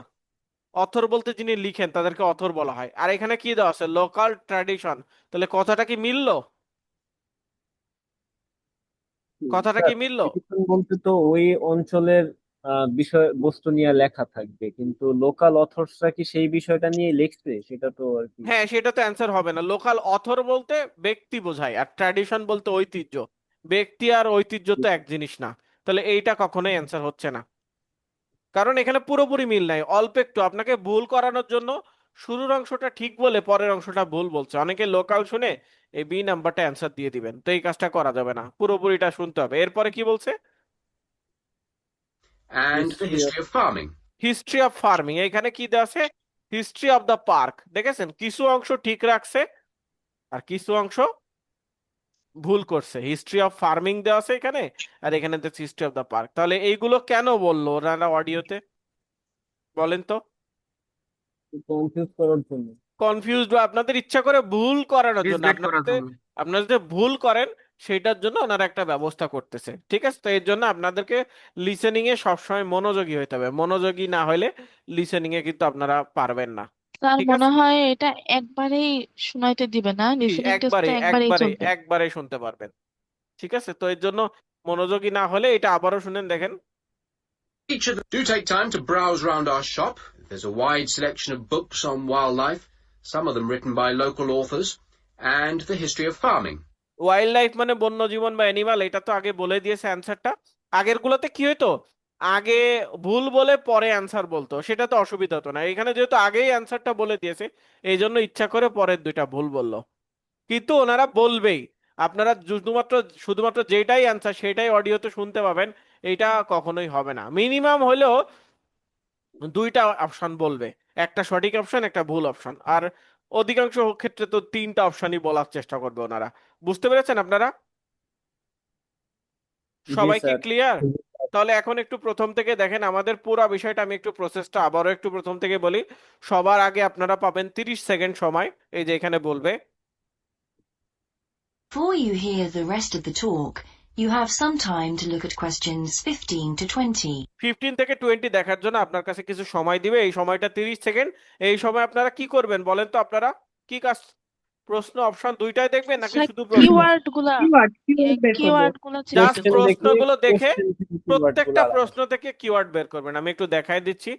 Author বলতে যিনি লিখেন তাদেরকে অথর বলা হয়। আর এখানে কি দেওয়া আছে? Local tradition. তাহলে কথাটা কি মিললো? কথাটা কি মিললো? ট্র্যাডিশন বলতে তো ওই অঞ্চলের বিষয় বস্তু নিয়ে লেখা থাকবে, কিন্তু লোকাল অথর্সরা কি সেই বিষয়টা নিয়ে লিখছে সেটা তো আর কি। হ্যাঁ, সেটা তো অ্যান্সার হবে না। লোকাল অথর বলতে ব্যক্তি বোঝায়, আর ট্র্যাডিশন বলতে ঐতিহ্য। ব্যক্তি আর ঐতিহ্য তো এক জিনিস না, তাহলে এইটা কখনোই অ্যান্সার হচ্ছে না, কারণ এখানে পুরোপুরি মিল নাই, অল্প একটু আপনাকে ভুল করানোর জন্য শুরুর অংশটা ঠিক বলে পরের অংশটা ভুল বলছে। অনেকে লোকাল শুনে এই বি নাম্বারটা অ্যান্সার দিয়ে দিবেন, তো এই কাজটা করা যাবে না, পুরোপুরিটা শুনতে হবে। এরপরে কি বলছে? And the history of farming. History of farming, এখানে কি দেওয়া আছে? History of the park. দেখেছেন কিছু অংশ ঠিক রাখছে আর কিছু অংশ ভুল করছে। হিস্ট্রি অফ ফার্মিং দেওয়া আছে এখানে, আর এখানে দেখছি হিস্ট্রি অফ দ্য পার্ক। তাহলে এইগুলো কেন বললো ওনারা অডিওতে, বলেন তো? কনফিউজ করার জন্য। কনফিউজড বা আপনাদের ইচ্ছা করে ভুল করানোর জন্য, মিসগাইড করার জন্য। আপনারা যদি ভুল করেন সেটার জন্য ওনারা একটা ব্যবস্থা করতেছে, ঠিক আছে? তো এর জন্য আপনাদেরকে লিসেনিং এ সবসময় মনোযোগী হতে হবে, মনোযোগী না হলে লিসেনিং এ কিন্তু আপনারা পারবেন না, স্যার ঠিক মনে আছে? হয় এটা একবারেই শোনাইতে দিবে না, লিসেনিং টেস্টটা একবারেই চলবে। একবারে শুনতে পারবেন, ঠিক আছে? তো এর জন্য মনোযোগী না হলে এটা আবারও শুনেন, দেখেন। Each of them do take time to browse round our shop. There's a wide selection of books on wildlife, some of them written by local authors, and the history of farming. Wild life মানে বন্য জীবন বা animal, এটা তো আগে বলে দিয়েছে অ্যান্সারটা। আগের গুলোতে কি হইতো, আগে ভুল বলে পরে অ্যান্সার বলতো, সেটা তো অসুবিধা হতো না। এখানে যেহেতু আগেই অ্যান্সারটা বলে দিয়েছে এই জন্য ইচ্ছা করে পরের দুইটা ভুল বললো, কিন্তু ওনারা বলবেই। আপনারা শুধুমাত্র শুধুমাত্র যেটাই অ্যান্সার সেটাই অডিওতে শুনতে পাবেন, এটা কখনোই হবে না। মিনিমাম হলেও দুইটা অপশন বলবে, একটা সঠিক অপশন একটা ভুল অপশন, আর অধিকাংশ ক্ষেত্রে তো তিনটা অপশনই বলার চেষ্টা করবে ওনারা। বুঝতে পেরেছেন আপনারা? জি সবাই কি স্যার। ক্লিয়ার? তাহলে এখন একটু প্রথম থেকে দেখেন আমাদের পুরো বিষয়টা, আমি একটু প্রসেসটা আবারও একটু প্রথম থেকে বলি। সবার আগে আপনারা পাবেন 30 সেকেন্ড সময়, এই যে এখানে বলবে। Before you hear the rest of the talk, you have some time to look at questions 15 to 20. 15 থেকে 20 দেখার জন্য আপনার কাছে কিছু সময় দিবে, এই সময়টা 30 সেকেন্ড। এই সময় আপনারা কি করবেন বলেন তো? আপনারা কি কাজ, প্রশ্ন অপশন দুইটাই দেখবেন নাকি স্যার শুধু প্রশ্ন? কিওয়ার্ড গুলা কিওয়ার্ড গুলা জাস্ট চিন্তা করবেন। প্রশ্নগুলো দেখে Question থেকে keyword প্রত্যেকটা গুলো আলাদা। প্রশ্ন থেকে কিওয়ার্ড বের করবেন। আমি একটু দেখাই দিচ্ছি।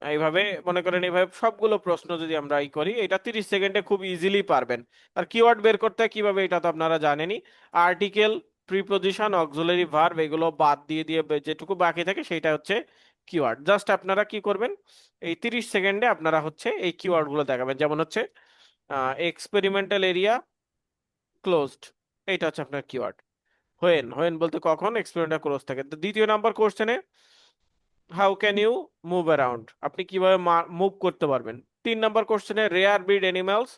এইভাবে মনে করেন, এইভাবে সবগুলো প্রশ্ন যদি আমরা করি, এটা 30 সেকেন্ডে খুব ইজিলি পারবেন। আর কিওয়ার্ড বের করতে হয় কিভাবে এটা তো আপনারা জানেনই। আর্টিকেল, প্রিপজিশন, অক্সিলারি ভার্ব এগুলো বাদ দিয়ে দিয়ে যেটুকু বাকি থাকে সেটা হচ্ছে কিওয়ার্ড। জাস্ট আপনারা কি করবেন, এই 30 সেকেন্ডে আপনারা হচ্ছে এই কিওয়ার্ড গুলো দেখাবেন। যেমন হচ্ছে এক্সপেরিমেন্টাল এরিয়া ক্লোজড, এইটা হচ্ছে আপনার কিওয়ার্ড। হোয়েন, হোয়েন বলতে কখন এক্সপেরিমেন্টটা ক্লোজ থাকে। তো দ্বিতীয় নাম্বার কোশ্চেনে how can you move around, আপনি কিভাবে মুভ করতে পারবেন। 3 নাম্বার কোশ্চেনে রেয়ার ব্রিড অ্যানিমালস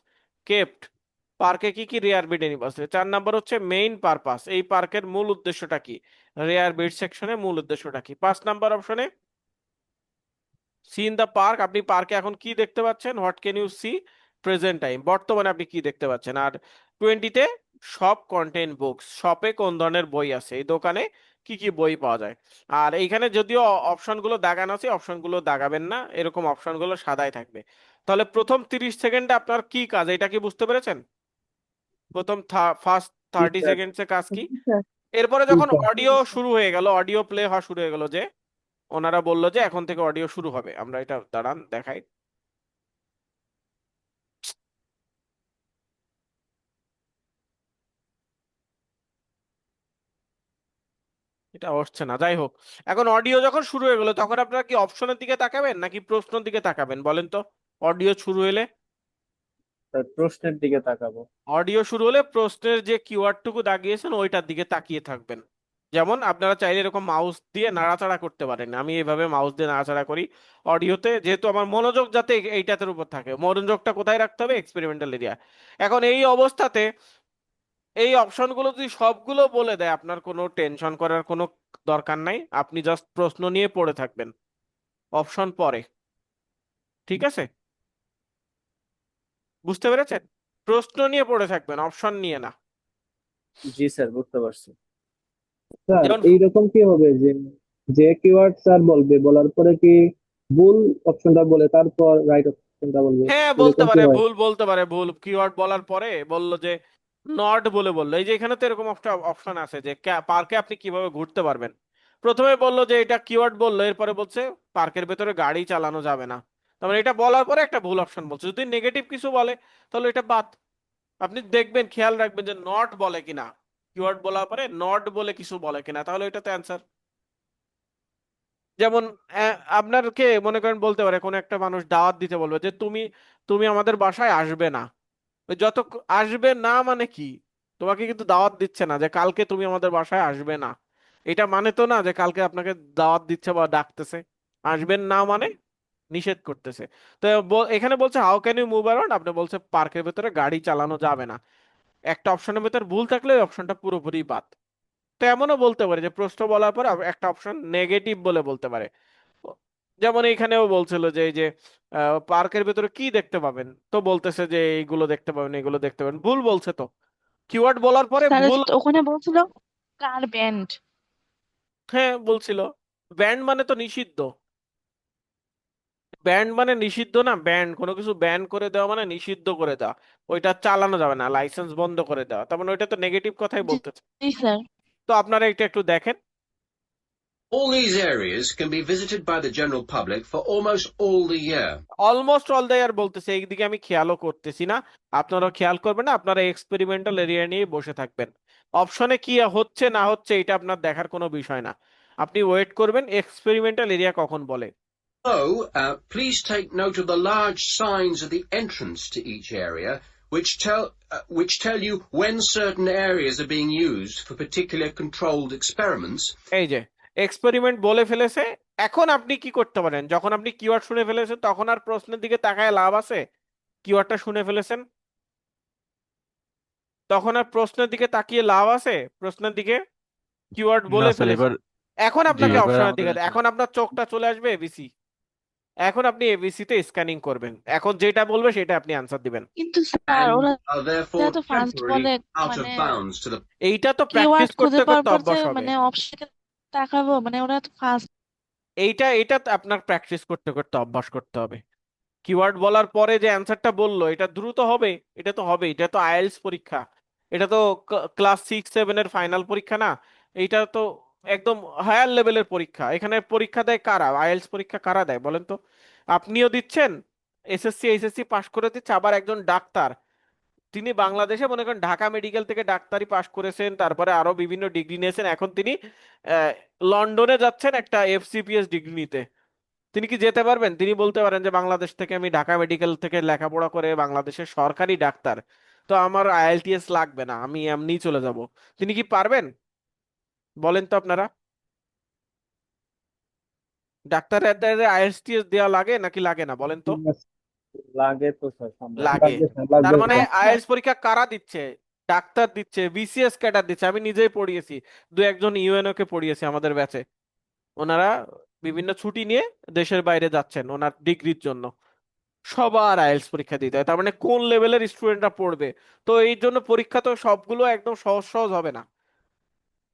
কেপ্ট, পার্কে কি কি রেয়ার ব্রিড অ্যানিমালস। 4 নাম্বার হচ্ছে মেইন পারপাস, এই পার্কের মূল উদ্দেশ্যটা কি, রেয়ার ব্রিড সেকশনের মূল উদ্দেশ্যটা কি। 5 নাম্বার অপশনে সি ইন দ্য পার্ক, আপনি পার্কে এখন কি দেখতে পাচ্ছেন, what can you see, present time বর্তমানে আপনি কি দেখতে পাচ্ছেন। আর 20তে শপ কন্টেন্ট বুকস, শপে কোন ধরনের বই আছে, এই দোকানে কি কি বই পাওয়া যায়। আর এইখানে যদিও অপশনগুলো দাগানো আছে, অপশনগুলো দাগাবেন না, এরকম অপশনগুলো সাদাই থাকবে। তাহলে প্রথম 30 সেকেন্ডে আপনার কি কাজ, এটা কি বুঝতে পেরেছেন? প্রথম ফার্স্ট 30 সেকেন্ডসে কাজ কি? এরপরে যখন অডিও শুরু হয়ে গেল, অডিও প্লে হওয়া শুরু হয়ে গেল, যে ওনারা বললো যে এখন থেকে অডিও শুরু হবে, আমরা এটা দাঁড়ান দেখাই। এটা হচ্ছে না, যাই হোক। এখন অডিও যখন শুরু হয়ে গেল তখন আপনারা কি অপশনের দিকে তাকাবেন নাকি প্রশ্নের দিকে তাকাবেন বলেন তো? অডিও শুরু হলে স্যার প্রশ্নের দিকে তাকাবো। অডিও শুরু হলে প্রশ্নের যে কিওয়ার্ডটুকু দাগিয়েছেন ওইটার দিকে তাকিয়ে থাকবেন। যেমন আপনারা চাইলে এরকম মাউস দিয়ে নাড়াচাড়া করতে পারেন, আমি এইভাবে মাউস দিয়ে নাড়াচাড়া করি অডিওতে, যেহেতু আমার মনোযোগ যাতে এইটাতে উপর থাকে। মনোযোগটা কোথায় রাখতে হবে, এক্সপেরিমেন্টাল এরিয়া। এখন এই অবস্থাতে এই অপশনগুলো যদি সবগুলো বলে দেয় আপনার কোনো টেনশন করার কোনো দরকার নাই, আপনি জাস্ট প্রশ্ন নিয়ে পড়ে থাকবেন, অপশন পরে, ঠিক আছে? বুঝতে পেরেছেন? প্রশ্ন নিয়ে পড়ে থাকবেন, অপশন নিয়ে না। জি স্যার, বুঝতে পারছি। স্যার যেমন এইরকম কি হবে যে যে কিওয়ার্ড স্যার বলবে বলার পরে কি ভুল অপশনটা বলে তারপর রাইট অপশনটা বলবে, হ্যাঁ বলতে এরকম কি পারে হয়? ভুল, বলতে পারে ভুল। কিওয়ার্ড বলার পরে বললো যে নট বলে বললো, এই যে এখানে তো এরকম একটা অপশন আছে যে পার্কে আপনি কিভাবে ঘুরতে পারবেন। প্রথমে বললো যে এটা কিওয়ার্ড বললো, এরপরে বলছে পার্কের ভেতরে গাড়ি চালানো যাবে না। তার মানে এটা বলার পরে একটা ভুল অপশন বলছে। যদি নেগেটিভ কিছু বলে তাহলে এটা বাদ। আপনি দেখবেন, খেয়াল রাখবেন যে নট বলে কিনা। কিওয়ার্ড বলার পরে নট বলে কিছু বলে কিনা, তাহলে এটা তো অ্যান্সার। যেমন আপনাকে মনে করেন বলতে পারে কোন একটা মানুষ দাওয়াত দিতে বলবে যে তুমি তুমি আমাদের বাসায় আসবে না। ওই যত আসবে না মানে কি, তোমাকে কিন্তু দাওয়াত দিচ্ছে না যে কালকে তুমি আমাদের বাসায় আসবে না। এটা মানে তো না যে কালকে আপনাকে দাওয়াত দিচ্ছে বা ডাকতেছে। আসবেন না মানে নিষেধ করতেছে। তো এখানে বলছে how can you move around, আপনি বলছে পার্কের ভেতরে গাড়ি চালানো যাবে না। একটা অপশনের ভেতর ভুল থাকলে ওই অপশনটা পুরোপুরি বাদ। তো এমনও বলতে পারে যে প্রশ্ন বলার পর একটা অপশন নেগেটিভ বলে বলতে পারে। যেমন এখানেও বলছিল যে এই যে পার্কের ভেতরে কি দেখতে পাবেন, তো বলতেছে যে এইগুলো দেখতে পাবেন এগুলো দেখতে পাবেন, ভুল বলছে তো। কিওয়ার্ড বলার পরে স্যার ভুল, ওখানে বলছিল কার ব্যান্ড। হ্যাঁ বলছিল। ব্যান্ড মানে তো নিষিদ্ধ। ব্যান্ড মানে নিষিদ্ধ না, ব্যান্ড কোনো কিছু ব্যান করে দেওয়া মানে নিষিদ্ধ করে দেওয়া। ওইটা চালানো যাবে না, লাইসেন্স বন্ধ করে দেওয়া, তার মানে ওইটা তো নেগেটিভ কথাই জি বলতেছে। জি স্যার। তো আপনারা এটা একটু দেখেন। All these areas can be visited by the general public for almost all the year. Almost all the ইয়ার বলতেছে, এইদিকে আমি খেয়ালও করতেছি না, আপনারাও খেয়াল করবেন না, আপনারা এক্সপেরিমেন্টাল এরিয়া নিয়ে বসে থাকবেন। অপশনে কি হচ্ছে না হচ্ছে এটা আপনার দেখার কোনো বিষয় না, আপনি ওয়েট করবেন এক্সপেরিমেন্টাল এরিয়া কখন বলে। So, please take note of the large signs at the entrance to each area, which tell you when certain areas are being used for particular controlled experiments. এই যে এক্সপেরিমেন্ট বলে ফেলেছে, এখন আপনি কি করতে পারেন, যখন আপনি কিওয়ার্ড শুনে ফেলেছেন তখন আর প্রশ্নের দিকে তাকায় লাভ আছে? কিওয়ার্ডটা শুনে ফেলেছেন, তখন আর প্রশ্নের দিকে তাকিয়ে লাভ আছে? প্রশ্নের দিকে কিওয়ার্ড না বলে স্যার, ফেলেছে, এবার এখন জি আপনাকে এবার অপশনের আমাদের দিকে, এখন আপনার চোখটা চলে আসবে এবিসি, এখন আপনি এবিসি তে স্ক্যানিং করবেন, এখন যেটা বলবে সেটা আপনি আনসার দিবেন। কিন্তু স্যার And ওরা are therefore তো ফার্স্ট বলে temporarily out of মানে bounds to the এইটা তো কিওয়ার্ড প্র্যাকটিস খুঁজে করতে পাওয়ার করতে পর যে অভ্যাস হবে। মানে অপশন তাকাবো, মানে ওরা তো ফার্স্ট। এটা তো আপনার প্র্যাকটিস করতে করতে অভ্যাস করতে হবে। কিওয়ার্ড বলার পরে যে অ্যান্সারটা বললো এটা দ্রুত হবে, এটা তো হবে, এটা তো আইএলটিএস পরীক্ষা, এটা তো ক্লাস 6-7 এর ফাইনাল পরীক্ষা না, এটা তো একদম হায়ার লেভেলের পরীক্ষা। এখানে পরীক্ষা দেয় কারা, আইএলটিএস পরীক্ষা কারা দেয় বলেন তো? আপনিও দিচ্ছেন, এসএসসি এইচএসসি পাশ করে দিচ্ছে, আবার একজন ডাক্তার, তিনি বাংলাদেশে মনে করেন ঢাকা মেডিকেল থেকে ডাক্তারি পাশ করেছেন, তারপরে আরো বিভিন্ন ডিগ্রি নিয়েছেন, এখন তিনি আহ, লন্ডনে যাচ্ছেন একটা এফসিপিএস ডিগ্রি নিতে। তিনি কি যেতে পারবেন? তিনি বলতে পারেন যে বাংলাদেশ থেকে আমি ঢাকা মেডিকেল থেকে লেখাপড়া করে বাংলাদেশের সরকারি ডাক্তার, তো আমার আইএলটিএস লাগবে না, আমি এমনি চলে যাব। তিনি কি পারবেন বলেন তো আপনারা? ডাক্তারের আইএলটিএস দেওয়া লাগে নাকি লাগে না বলেন তো? লাগে তো স্যার সামনে। লাগে। লাগবে স্যার, তার লাগবে মানে স্যার। আইএলটিএস পরীক্ষা কারা দিচ্ছে? ডাক্তার দিচ্ছে, বিসিএস ক্যাডার দিচ্ছে, আমি নিজেই পড়িয়েছি, দু একজন ইউএনও কে পড়িয়েছি আমাদের ব্যাচে, ওনারা বিভিন্ন ছুটি নিয়ে দেশের বাইরে যাচ্ছেন ওনার ডিগ্রির জন্য, সবার আইএলটিএস পরীক্ষা দিতে হয়, তার মানে কোন লেভেলের স্টুডেন্টরা পড়বে। তো এই জন্য পরীক্ষা তো সবগুলো একদম সহজ সহজ হবে না,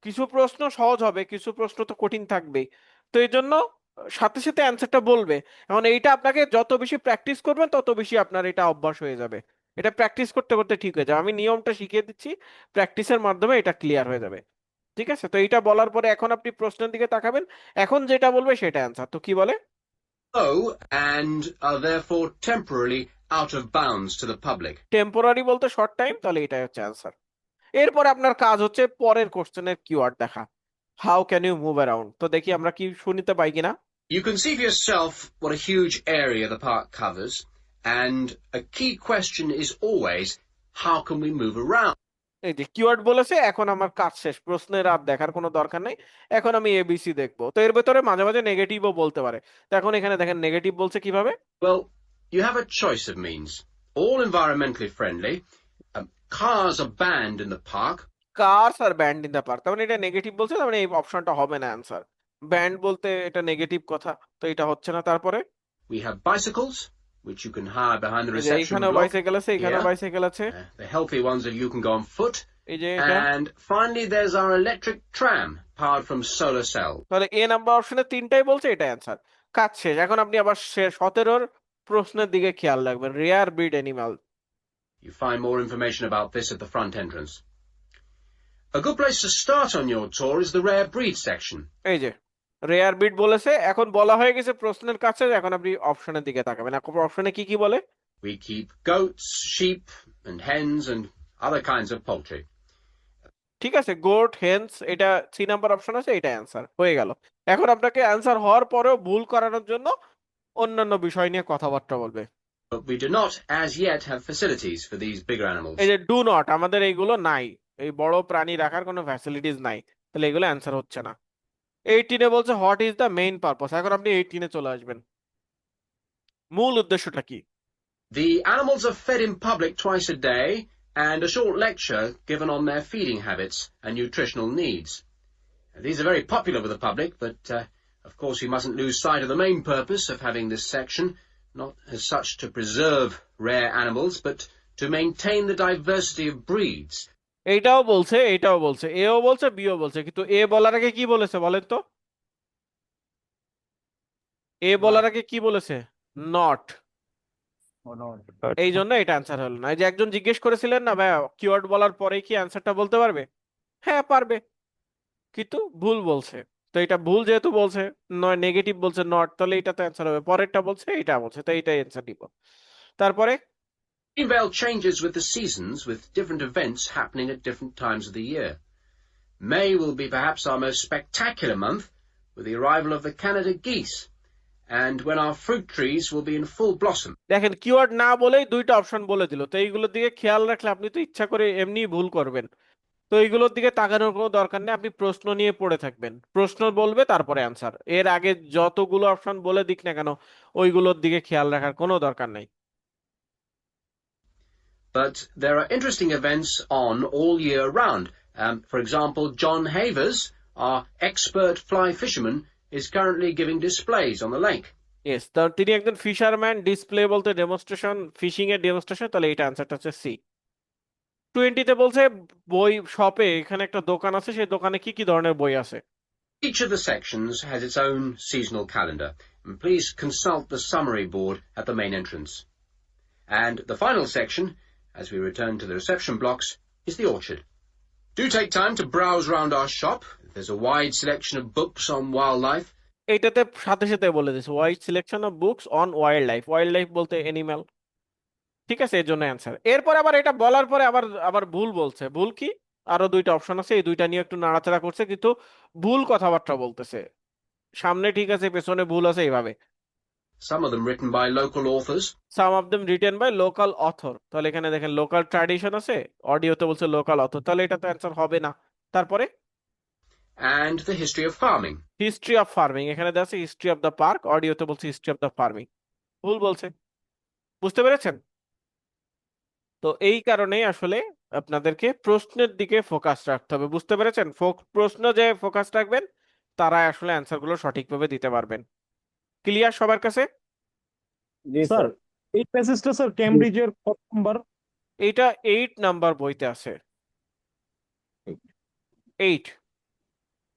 কিছু প্রশ্ন সহজ হবে, কিছু প্রশ্ন তো কঠিন থাকবেই। তো এই জন্য সাথে সাথে অ্যান্সারটা বলবে। এখন এইটা আপনাকে যত বেশি প্র্যাকটিস করবেন তত বেশি আপনার এটা অভ্যাস হয়ে যাবে, এটা প্র্যাকটিস করতে করতে ঠিক হয়ে যাবে। আমি নিয়মটা শিখিয়ে দিচ্ছি, প্র্যাকটিসের মাধ্যমে এটা ক্লিয়ার হয়ে যাবে। ঠিক আছে, তো এইটা বলার পরে এখন আপনি প্রশ্নের দিকে তাকাবেন, এখন যেটা বলবে সেটা অ্যান্সার। তো কি বলে? and are therefore temporarily out of bounds to the public. Temporary বলতে শর্ট টাইম, তাহলে এটাই হচ্ছে অ্যান্সার। এরপর আপনার কাজ হচ্ছে পরের কোশ্চেনের কিওয়ার্ড দেখা, how can you move around. তো দেখি আমরা কি শুনতে পাই কিনা। You can see for yourself what a huge area the park covers, and a key question is always, how can we move around? এই যে কিওয়ার্ড বলেছে, এখন আমার কাজ শেষ, প্রশ্নের আর দেখার কোনো দরকার নেই, এখন আমি এবিসি দেখবো। তো এর ভেতরে মাঝে মাঝে নেগেটিভও বলতে পারে, তো এখন এখানে দেখেন নেগেটিভ বলছে কিভাবে। Well, you have a choice of means. All environmentally friendly. Cars are banned in the park. Cars are banned in the park, তার মানে এটা নেগেটিভ বলছে, তার মানে এই অপশনটা হবে না অ্যান্সার। ব্যান্ড বলতে এটা নেগেটিভ কথা, তো এটা হচ্ছে না। তারপরে We have bicycles, which you can hire behind the এই যে reception এইখানেও block. বাইসাইকেল আছে, এখানেও here. বাইসাইকেল আছে, The healthy ones that you can go on foot. এই যে এটা। And finally, there's our electric tram, powered from solar cell. তাহলে এ নাম্বার অপশনে তিনটাই বলছে, এটা অ্যান্সার। কাজ শেষ, এখন আপনি আবার 17-র প্রশ্নের দিকে খেয়াল রাখবেন, rare breed animal. You find more information about this at the front entrance. A good place to start on your tour is the rare breed section. এই যে রেয়ার ব্রিড বলেছে, এখন বলা হয়ে গেছে প্রশ্নের কাছে, এখন আপনি অপশনের দিকে তাকাবেন। এখন অপশনে কি কি বলে? We keep goats, sheep, and hens, and other kinds of poultry. ঠিক আছে, গোট, হেন্স, এটা 3 নাম্বার অপশন আছে, এটা অ্যান্সার হয়ে গেল। এখন আপনাকে অ্যান্সার হওয়ার পরেও ভুল করানোর জন্য অন্যান্য বিষয় নিয়ে কথাবার্তা বলবে। But we do not as yet have facilities for these bigger animals. এই যে ডু নট, আমাদের এইগুলো নাই, এই বড় প্রাণী রাখার কোনো ফ্যাসিলিটিস নাই, তাহলে এগুলো অ্যান্সার হচ্ছে না। 18-এ বলছে what is the main purpose. এখন আপনি 18-এ চলে আসবেন, মূল উদ্দেশ্যটা কি? The animals are fed in public twice a day, and a short lecture given on their feeding habits and nutritional needs. These are very popular with the public, but of course we mustn't lose sight of the main purpose of having this section, not as such to preserve rare animals, but to maintain the diversity of breeds. এইটাও বলছে, এইটাও বলছে, এও বলছে, bio বলছে, কিন্তু এ বলার আগে কি বলেছে বলেন তো? এ বলার আগে কি বলেছে? নট। এই জন্য এটা অ্যান্সার হলো না। এই যে একজন জিজ্ঞেস করেছিলেন না ভাই, কিওয়ার্ড বলার পরেই কি অ্যান্সারটা বলতে পারবে? হ্যাঁ পারবে, কিন্তু ভুল বলছে। তো এটা ভুল যেহেতু বলছে, নয় নেগেটিভ বলছে নট, তাহলে এটা তো অ্যান্সার হবে। পরেরটা বলছে এটা বলছে, তো এইটাই অ্যান্সার দিব। তারপরে Greenvale changes with the seasons, with different events happening at different times of the year. May will be perhaps our most spectacular month, with the arrival of the Canada geese, and when our fruit trees will be in full blossom. দেখেন keyword না বলেই দুইটা option বলে দিল, তো এইগুলোর দিকে খেয়াল রাখলে আপনি তো ইচ্ছা করে এমনি ভুল করবেন। তো এইগুলোর দিকে তাকানোর কোনো দরকার নেই, আপনি প্রশ্ন নিয়ে পড়ে থাকবেন, প্রশ্ন বলবে তারপরে অ্যান্সার। এর আগে যতগুলো অপশন বলে দিক না কেন, ওইগুলোর দিকে খেয়াল রাখার কোনো দরকার নাই। But there are interesting events on all year round. For example, John Havers, our expert fly fisherman, is currently giving displays on the lake. Yes, তিনি একজন ফিশারম্যান, ডিসপ্লে বলতে ডেমনস্ট্রেশন, ফিশিং এর ডেমনস্ট্রেশন, তাহলে এটা অ্যান্সারটা হচ্ছে সি। 20-তে বলছে বই শপে, এখানে একটা দোকান আছে, সেই দোকানে কি কি ধরনের বই আছে? Each of the sections has its own seasonal calendar, and please consult the summary board at the main entrance. And the final section, as we return to the reception blocks, is the orchard. Do take time to browse round our shop. There's a wide selection of books on wildlife. এইটাতে সাথে সাথে বলে দিছে wide selection of books on wild life, wild life বলতে animal. ঠিক আছে, এর জন্য অ্যান্সার। এরপর আবার এটা বলার পরে আবার আবার ভুল বলছে। ভুল কি? আরো দুইটা অপশন আছে, এই দুইটা নিয়ে একটু নাড়াচাড়া করছে, কিন্তু ভুল কথাবার্তা বলতেছে। সামনে ঠিক আছে, পেছনে ভুল আছে, এইভাবে। Some of them written by local authors. Some of them written by local author, তাহলে এখানে দেখেন লোকাল ট্র্যাডিশন আছে, অডিওতে বলছে লোকাল অথর, তাহলে এটা তো অ্যান্সার হবে না। তারপরে And the history of farming. History of farming, এখানে দেওয়া আছে হিস্ট্রি অফ দ্য পার্ক, অডিওতে বলছে হিস্ট্রি অফ দ্য ফার্মিং। ভুল বলছে, বুঝতে পেরেছেন? তো এই কারণেই আসলে আপনাদেরকে প্রশ্নের দিকে ফোকাস রাখতে হবে, বুঝতে পেরেছেন? প্রশ্ন যে ফোকাস রাখবেন, তারাই আসলে অ্যান্সার গুলো সঠিকভাবে দিতে পারবেন। ক্লিয়ার সবার কাছে? জি স্যার স্যার। এই প্যাসেজটা স্যার ক্যামব্রিজের কত নাম্বার? এইটা 8 নাম্বার বইতে আছে। 8,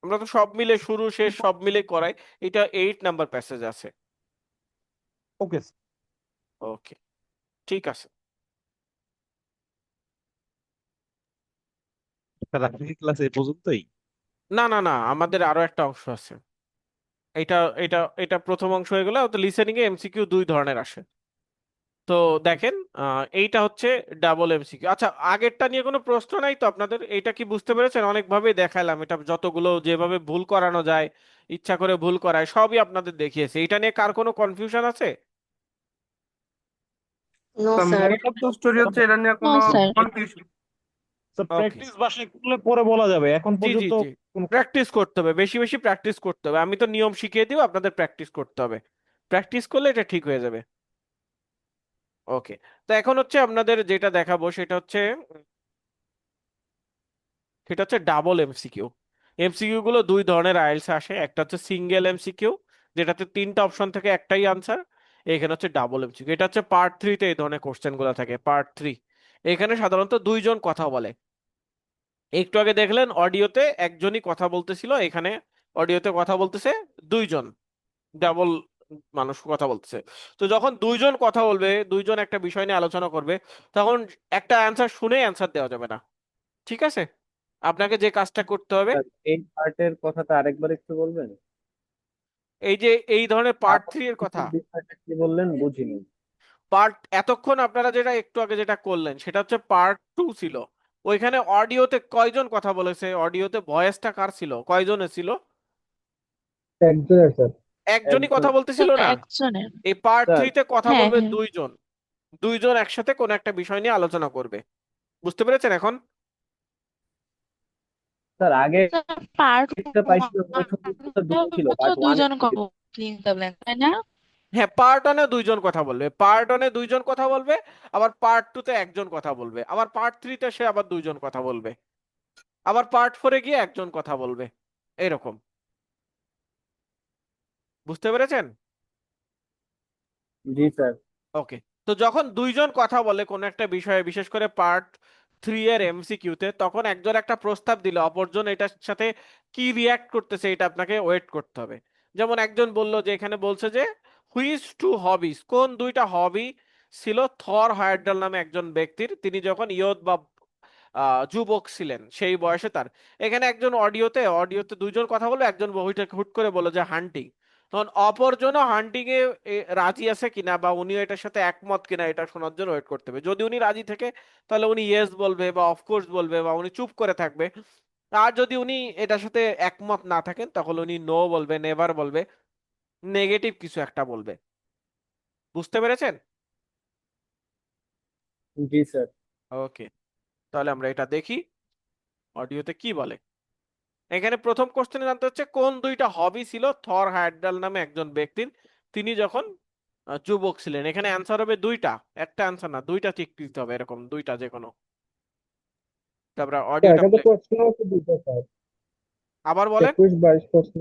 আমরা তো সব মিলে শুরু শেষ সব মিলে করাই, এটা 8 নাম্বার প্যাসেজ আছে। ওকে ওকে, ঠিক আছে। স্যার আজকের ক্লাস এই পর্যন্তই? না না না, আমাদের আরো একটা অংশ আছে। এটা এটা এটা প্রথম অংশ হয়ে গেল। তো লিসেনিং এ এমসিকিউ 2 ধরনের আসে। তো দেখেন, এইটা হচ্ছে ডাবল এমসিকিউ। আচ্ছা, আগেরটা নিয়ে কোনো প্রশ্ন নাই তো আপনাদের? এইটা কি বুঝতে পেরেছেন? অনেকভাবে দেখালাম, এটা যতগুলো যেভাবে ভুল করানো যায়, ইচ্ছা করে ভুল করায়, সবই আপনাদের দেখিয়েছে। এটা নিয়ে কার কোনো কনফিউশন আছে? No sir. মূলত স্টোরি হচ্ছে এটা নিয়ে কোনো কনফিউশন। স্যার প্র্যাকটিস বাসায় করলে পরে বলা যাবে, এখন জি জি পর্যন্ত জি, প্র্যাকটিস করতে হবে, বেশি বেশি প্র্যাকটিস করতে হবে। আমি তো নিয়ম শিখিয়ে দিব, আপনাদের প্র্যাকটিস করতে হবে। প্র্যাকটিস করলে এটা ঠিক হয়ে যাবে। ওকে, তো এখন হচ্ছে আপনাদের যেটা দেখাবো সেটা হচ্ছে ডাবল এমসিকিউ। এমসিকিউ গুলো 2 ধরনের আইএলটিএস আসে, একটা হচ্ছে সিঙ্গেল এমসিকিউ, যেটাতে 3টা অপশন থেকে একটাই আনসার। এখানে হচ্ছে ডাবল এমসিকিউ, এটা হচ্ছে পার্ট 3-তে এই ধরনের কোশ্চেন গুলো থাকে। পার্ট 3 এখানে সাধারণত 2 জন কথা বলে। একটু আগে দেখলেন অডিওতে একজনই কথা বলতেছিল, এখানে অডিওতে কথা বলতেছে 2 জন, ডাবল মানুষ কথা বলতেছে। তো যখন 2 জন কথা বলবে, 2 জন একটা বিষয় নিয়ে আলোচনা করবে, তখন একটা অ্যান্সার শুনে অ্যান্সার দেওয়া যাবে না। ঠিক আছে, আপনাকে যে কাজটা করতে হবে, এই পার্টের কথাটা আরেকবার একটু বলবেন? এই যে এই ধরনের পার্ট 3 এর কথা, বিষয়টা কি বললেন বুঝিনি। পার্ট এতক্ষণ আপনারা যেটা একটু আগে যেটা করলেন সেটা হচ্ছে পার্ট 2 ছিল। ওইখানে অডিওতে কয়জন কথা বলেছে? অডিওতে ভয়েসটা কার ছিল? কয়জনের ছিল? একজনের স্যার। একজনই কথা বলতেছিল না? একজনের। এই পার্ট স্যার 3 তে কথা হ্যাঁ বলবে হ্যাঁ দুইজন। দুইজন একসাথে কোনো একটা বিষয় নিয়ে আলোচনা করবে। বুঝতে পেরেছেন এখন? স্যার আগে পার্ট একটা পাইছিলাম ওই সময় তো স্যার দুটো ছিল, পার্ট ওয়ান দুইজন ফিল ইন দ্য ব্ল্যাঙ্ক, তাই না? হ্যাঁ, পার্ট 1 এ দুইজন কথা বলবে, পার্ট 1 এ দুইজন কথা বলবে, আবার পার্ট 2 তে একজন কথা বলবে, আবার পার্ট 3 তে সে আবার দুইজন কথা বলবে, আবার পার্ট 4 এ গিয়ে একজন কথা বলবে, এরকম। বুঝতে পেরেছেন? জি স্যার। ওকে। তো যখন দুইজন কথা বলে কোন একটা বিষয়ে, বিশেষ করে পার্ট 3 এর এমসিকিউতে, তখন একজন একটা প্রস্তাব দিলে অপরজন এটার সাথে কি রিয়াক্ট করতেছে এটা আপনাকে ওয়েট করতে হবে। যেমন একজন বলল যে, এখানে বলছে যে হুইচ টু হবিস, কোন দুইটা হবি ছিল থর হায়ারডাল নামে একজন ব্যক্তির, তিনি যখন ইয়ত বা যুবক ছিলেন সেই বয়সে তার। এখানে একজন অডিওতে দুইজন কথা বললো, একজন হুট করে বললো যে হান্টিং। তখন অপরজনও হান্টিং এ রাজি আছে কিনা বা উনি এটার সাথে একমত কিনা এটা শোনার জন্য ওয়েট করতে হবে। যদি উনি রাজি থাকে তাহলে উনি ইয়েস বলবে বা অফকোর্স বলবে বা উনি চুপ করে থাকবে। আর যদি উনি এটার সাথে একমত না থাকেন তাহলে উনি নো বলবে, নেভার বলবে, নেগেটিভ কিছু একটা বলবে। বুঝতে পেরেছেন? জি স্যার। ওকে, তাহলে আমরা এটা দেখি অডিওতে কি বলে। এখানে প্রথম কোশ্চেনে জানতে হচ্ছে কোন দুইটা হবি ছিল থর হায়ারডাল নামে একজন ব্যক্তির, তিনি যখন যুবক ছিলেন। এখানে অ্যান্সার হবে দুইটা, একটা অ্যান্সার না, দুইটা টিক দিতে হবে, এরকম দুইটা যে কোনো। তারপর স্যার অডিওটা এখানে তো প্রশ্ন হচ্ছে দুটো স্যার, আবার বলেন। 21-22 প্রশ্ন।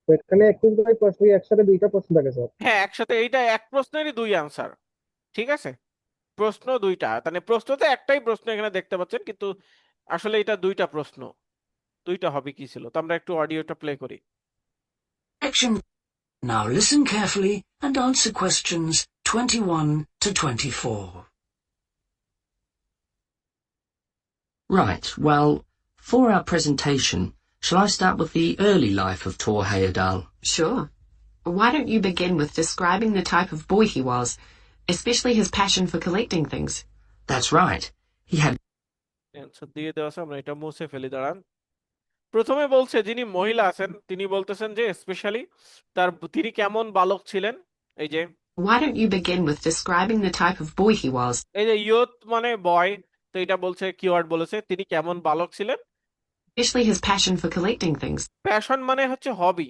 এখানে 21-22 প্রশ্ন একসাথে দুইটা প্রশ্ন থাকে স্যার। হ্যাঁ, একসাথে এইটা এক প্রশ্নেরই দুই অ্যান্সার। ঠিক আছে, প্রশ্ন দুইটা, মানে প্রশ্নতে একটাই প্রশ্ন এখানে দেখতে পাচ্ছেন, কিন্তু আসলে এটা দুইটা প্রশ্ন। দুইটা হবি কি ছিল? তো আমরা একটু অডিওটা প্লে করি। Section. Now listen carefully and answer questions 21 to 24. Right, well, for our presentation, shall I start with the early life of Tor Heyerdahl? Sure. Why don't you begin with describing the type of boy he was, especially his passion for collecting things? That's right. He had answer দিয়ে দেওয়া আছে, আমরা এটা মুছে ফেলি, দাঁড়ান। প্রথমে বলছে যিনি মহিলা আছেন তিনি বলতেছেন যে স্পেশালি তিনি কেমন বালক ছিলেন। এই যে Why don't you begin with describing the type of boy he was? এই যে ইয়ত মানে বয়, তো এটা বলছে কিওয়ার্ড বলেছে তিনি কেমন বালক ছিলেন, Especially his passion for collecting things. Passion মানে হচ্ছে হবি,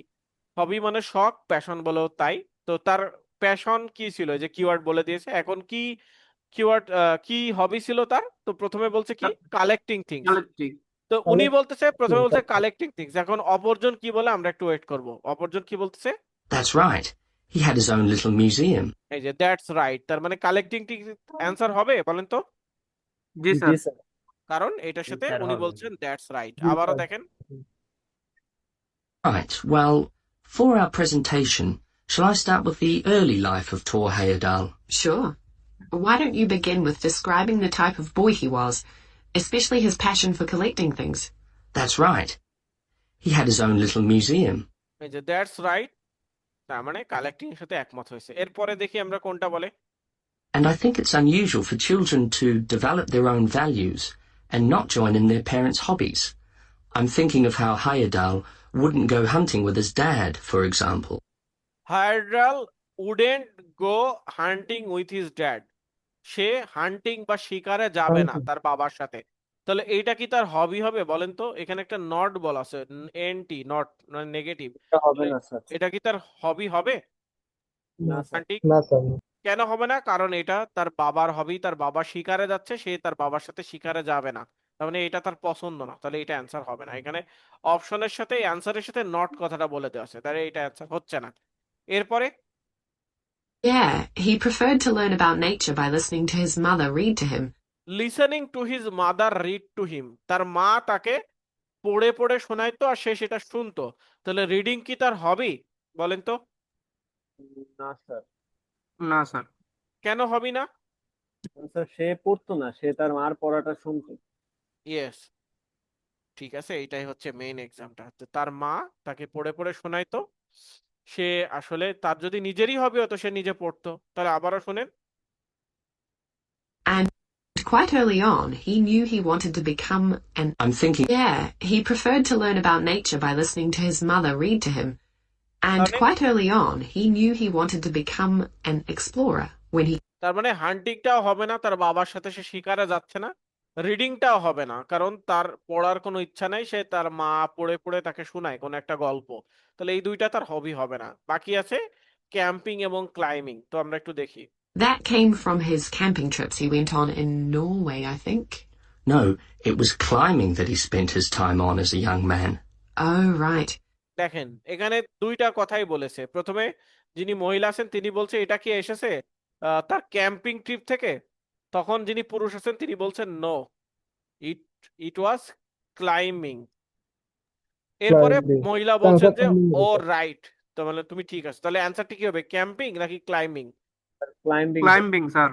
হবি মানে শখ, প্যাশন বলো তাই। তো তার প্যাশন কি ছিল, এই যে কিওয়ার্ড বলে দিয়েছে। এখন কি কিওয়ার্ড কি হবি ছিল তার? তো প্রথমে বলছে কি কালেক্টিং থিংস। তো উনি বলতেছে, প্রথমে বলছে কালেক্টিং থিংস। এখন অপরজন কি বলে আমরা একটু ওয়েট করব, অপরজন কি বলতেছে। That's right. He had his own little museum. এই যে দ্যাটস রাইট, তার মানে কালেক্টিং থিংস অ্যান্সার হবে, বলেন তো? জি জি স্যার। স্যার। কারণ এটার সাথে স্যার উনি হবে। বলছেন দ্যাটস রাইট। জি আবারও স্যার। দেখেন। Right, well, for our presentation, shall I start with the early life of Tor Heyerdahl? Sure. Why don't you begin with describing the type of boy he was, especially his passion for collecting things? That's right. He had his own little museum. এই যে that's right, তার মানে collecting এর সাথে একমত হয়েছে। এরপরে দেখি আমরা কোনটা বলে। And I think it's unusual for children to develop their own values and not join in their parents' hobbies. I'm thinking of how Heyerdahl wouldn't go hunting with his dad, for example. Heyerdahl wouldn't go hunting with his dad, সে hunting বা শিকারে যাবে না তার বাবার সাথে। তাহলে এইটা কি তার হবি হবে বলেন তো? এখানে একটা নট বলা আছে, এনটি, নট মানে নেগেটিভ। এটা হবে না স্যার। এটা কি তার হবি হবে না স্যার। হান্টিং? না স্যার। কেন হবে না? কারণ এটা তার বাবার হবি, তার বাবা শিকারে যাচ্ছে, সে তার বাবার সাথে শিকারে যাবে না, তার মানে এটা তার পছন্দ না। তাহলে এটা অ্যান্সার হবে না। এখানে অপশনের সাথে অ্যান্সারের সাথে নট কথাটা বলে দেওয়া আছে, তাহলে এটা অ্যান্সার হচ্ছে না। এরপরে Yeah, he preferred to learn about nature by listening to his mother read to him. Listening to his mother read to him, তার মা তাকে পড়ে পড়ে শোনাইতো আর সে সেটা শুনতো। তাহলে রিডিং কি তার হবি বলেন তো? না স্যার। না স্যার। কেন হবি না? স্যার সে পড়তো না, সে তার মার পড়াটা শুনতো। ইয়েস, ঠিক আছে, এইটাই হচ্ছে মেইন এক্সামটা। তার মা তাকে পড়ে পড়ে শোনাইতো, সে আসলে তার যদি নিজেরই হবি হতো সে নিজে পড়তো। তাহলে আবারও শুনেন। And quite early on, he knew he wanted to become an... I'm thinking. Yeah, he preferred to learn about nature by listening to his mother read to him. And তার মানে quite early on, he knew he wanted to become an explorer when he... তার মানে হান্টিংটাও হবে না, তার বাবার সাথে সে শিকারে যাচ্ছে না, রিডিংটাও হবে না, কারণ তার পড়ার কোনো ইচ্ছা নাই, সে তার মা পড়ে পড়ে তাকে শোনায় কোনো একটা গল্প। তাহলে এই দুইটা তার হবি হবে না। বাকি আছে ক্যাম্পিং এবং ক্লাইম্বিং, তো আমরা একটু দেখি। That came from his camping trips he went on in Norway, I think. No, it was climbing that he spent his time on as a young man. Oh, right. দেখেন এখানে দুইটা কথাই বলেছে। প্রথমে যিনি মহিলা আছেন তিনি বলছে এটা কি এসেছে তার ক্যাম্পিং ট্রিপ থেকে, তখন যিনি পুরুষ আছেন তিনি বলছেন নো, ইট ইট ওয়াজ ক্লাইম্বিং। এরপরে Climbing. মহিলা বলছেন যে climbing ও বলছে। রাইট, তো মানে তুমি ঠিক আছে। তাহলে অ্যান্সারটা কি হবে, ক্যাম্পিং নাকি ক্লাইম্বিং? ক্লাইম্বিং ক্লাইম্বিং স্যার,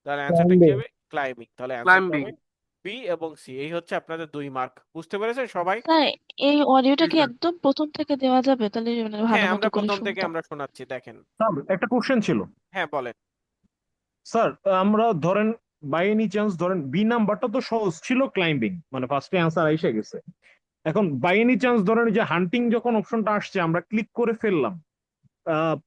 তাহলে অ্যান্সারটা কি Climbing. হবে, ক্লাইম্বিং। তাহলে অ্যান্সারটা ক্লাইম্বিং। হবে বি এবং সি। এই হচ্ছে আপনাদের 2 মার্ক। বুঝতে পেরেছেন সবাই? স্যার এই অডিওটা জি কি স্যার। একদম প্রথম থেকে দেওয়া যাবে, তাহলে মানে ভালো হ্যাঁ, মতো আমরা করে প্রথম থেকে শুনতাম। আমরা শোনাচ্ছি, দেখেন। স্যার একটা কোশ্চেন ছিল। হ্যাঁ বলেন। স্যার আমরা ধরেন বাই এনি চান্স ধরেন বি নাম্বারটা তো সহজ ছিল, ক্লাইম্বিং মানে ফার্স্টে অ্যান্সার এসে গেছে। এখন বাই এনি চান্স ধরেন যে হান্টিং যখন অপশনটা আসছে আমরা ক্লিক করে ফেললাম,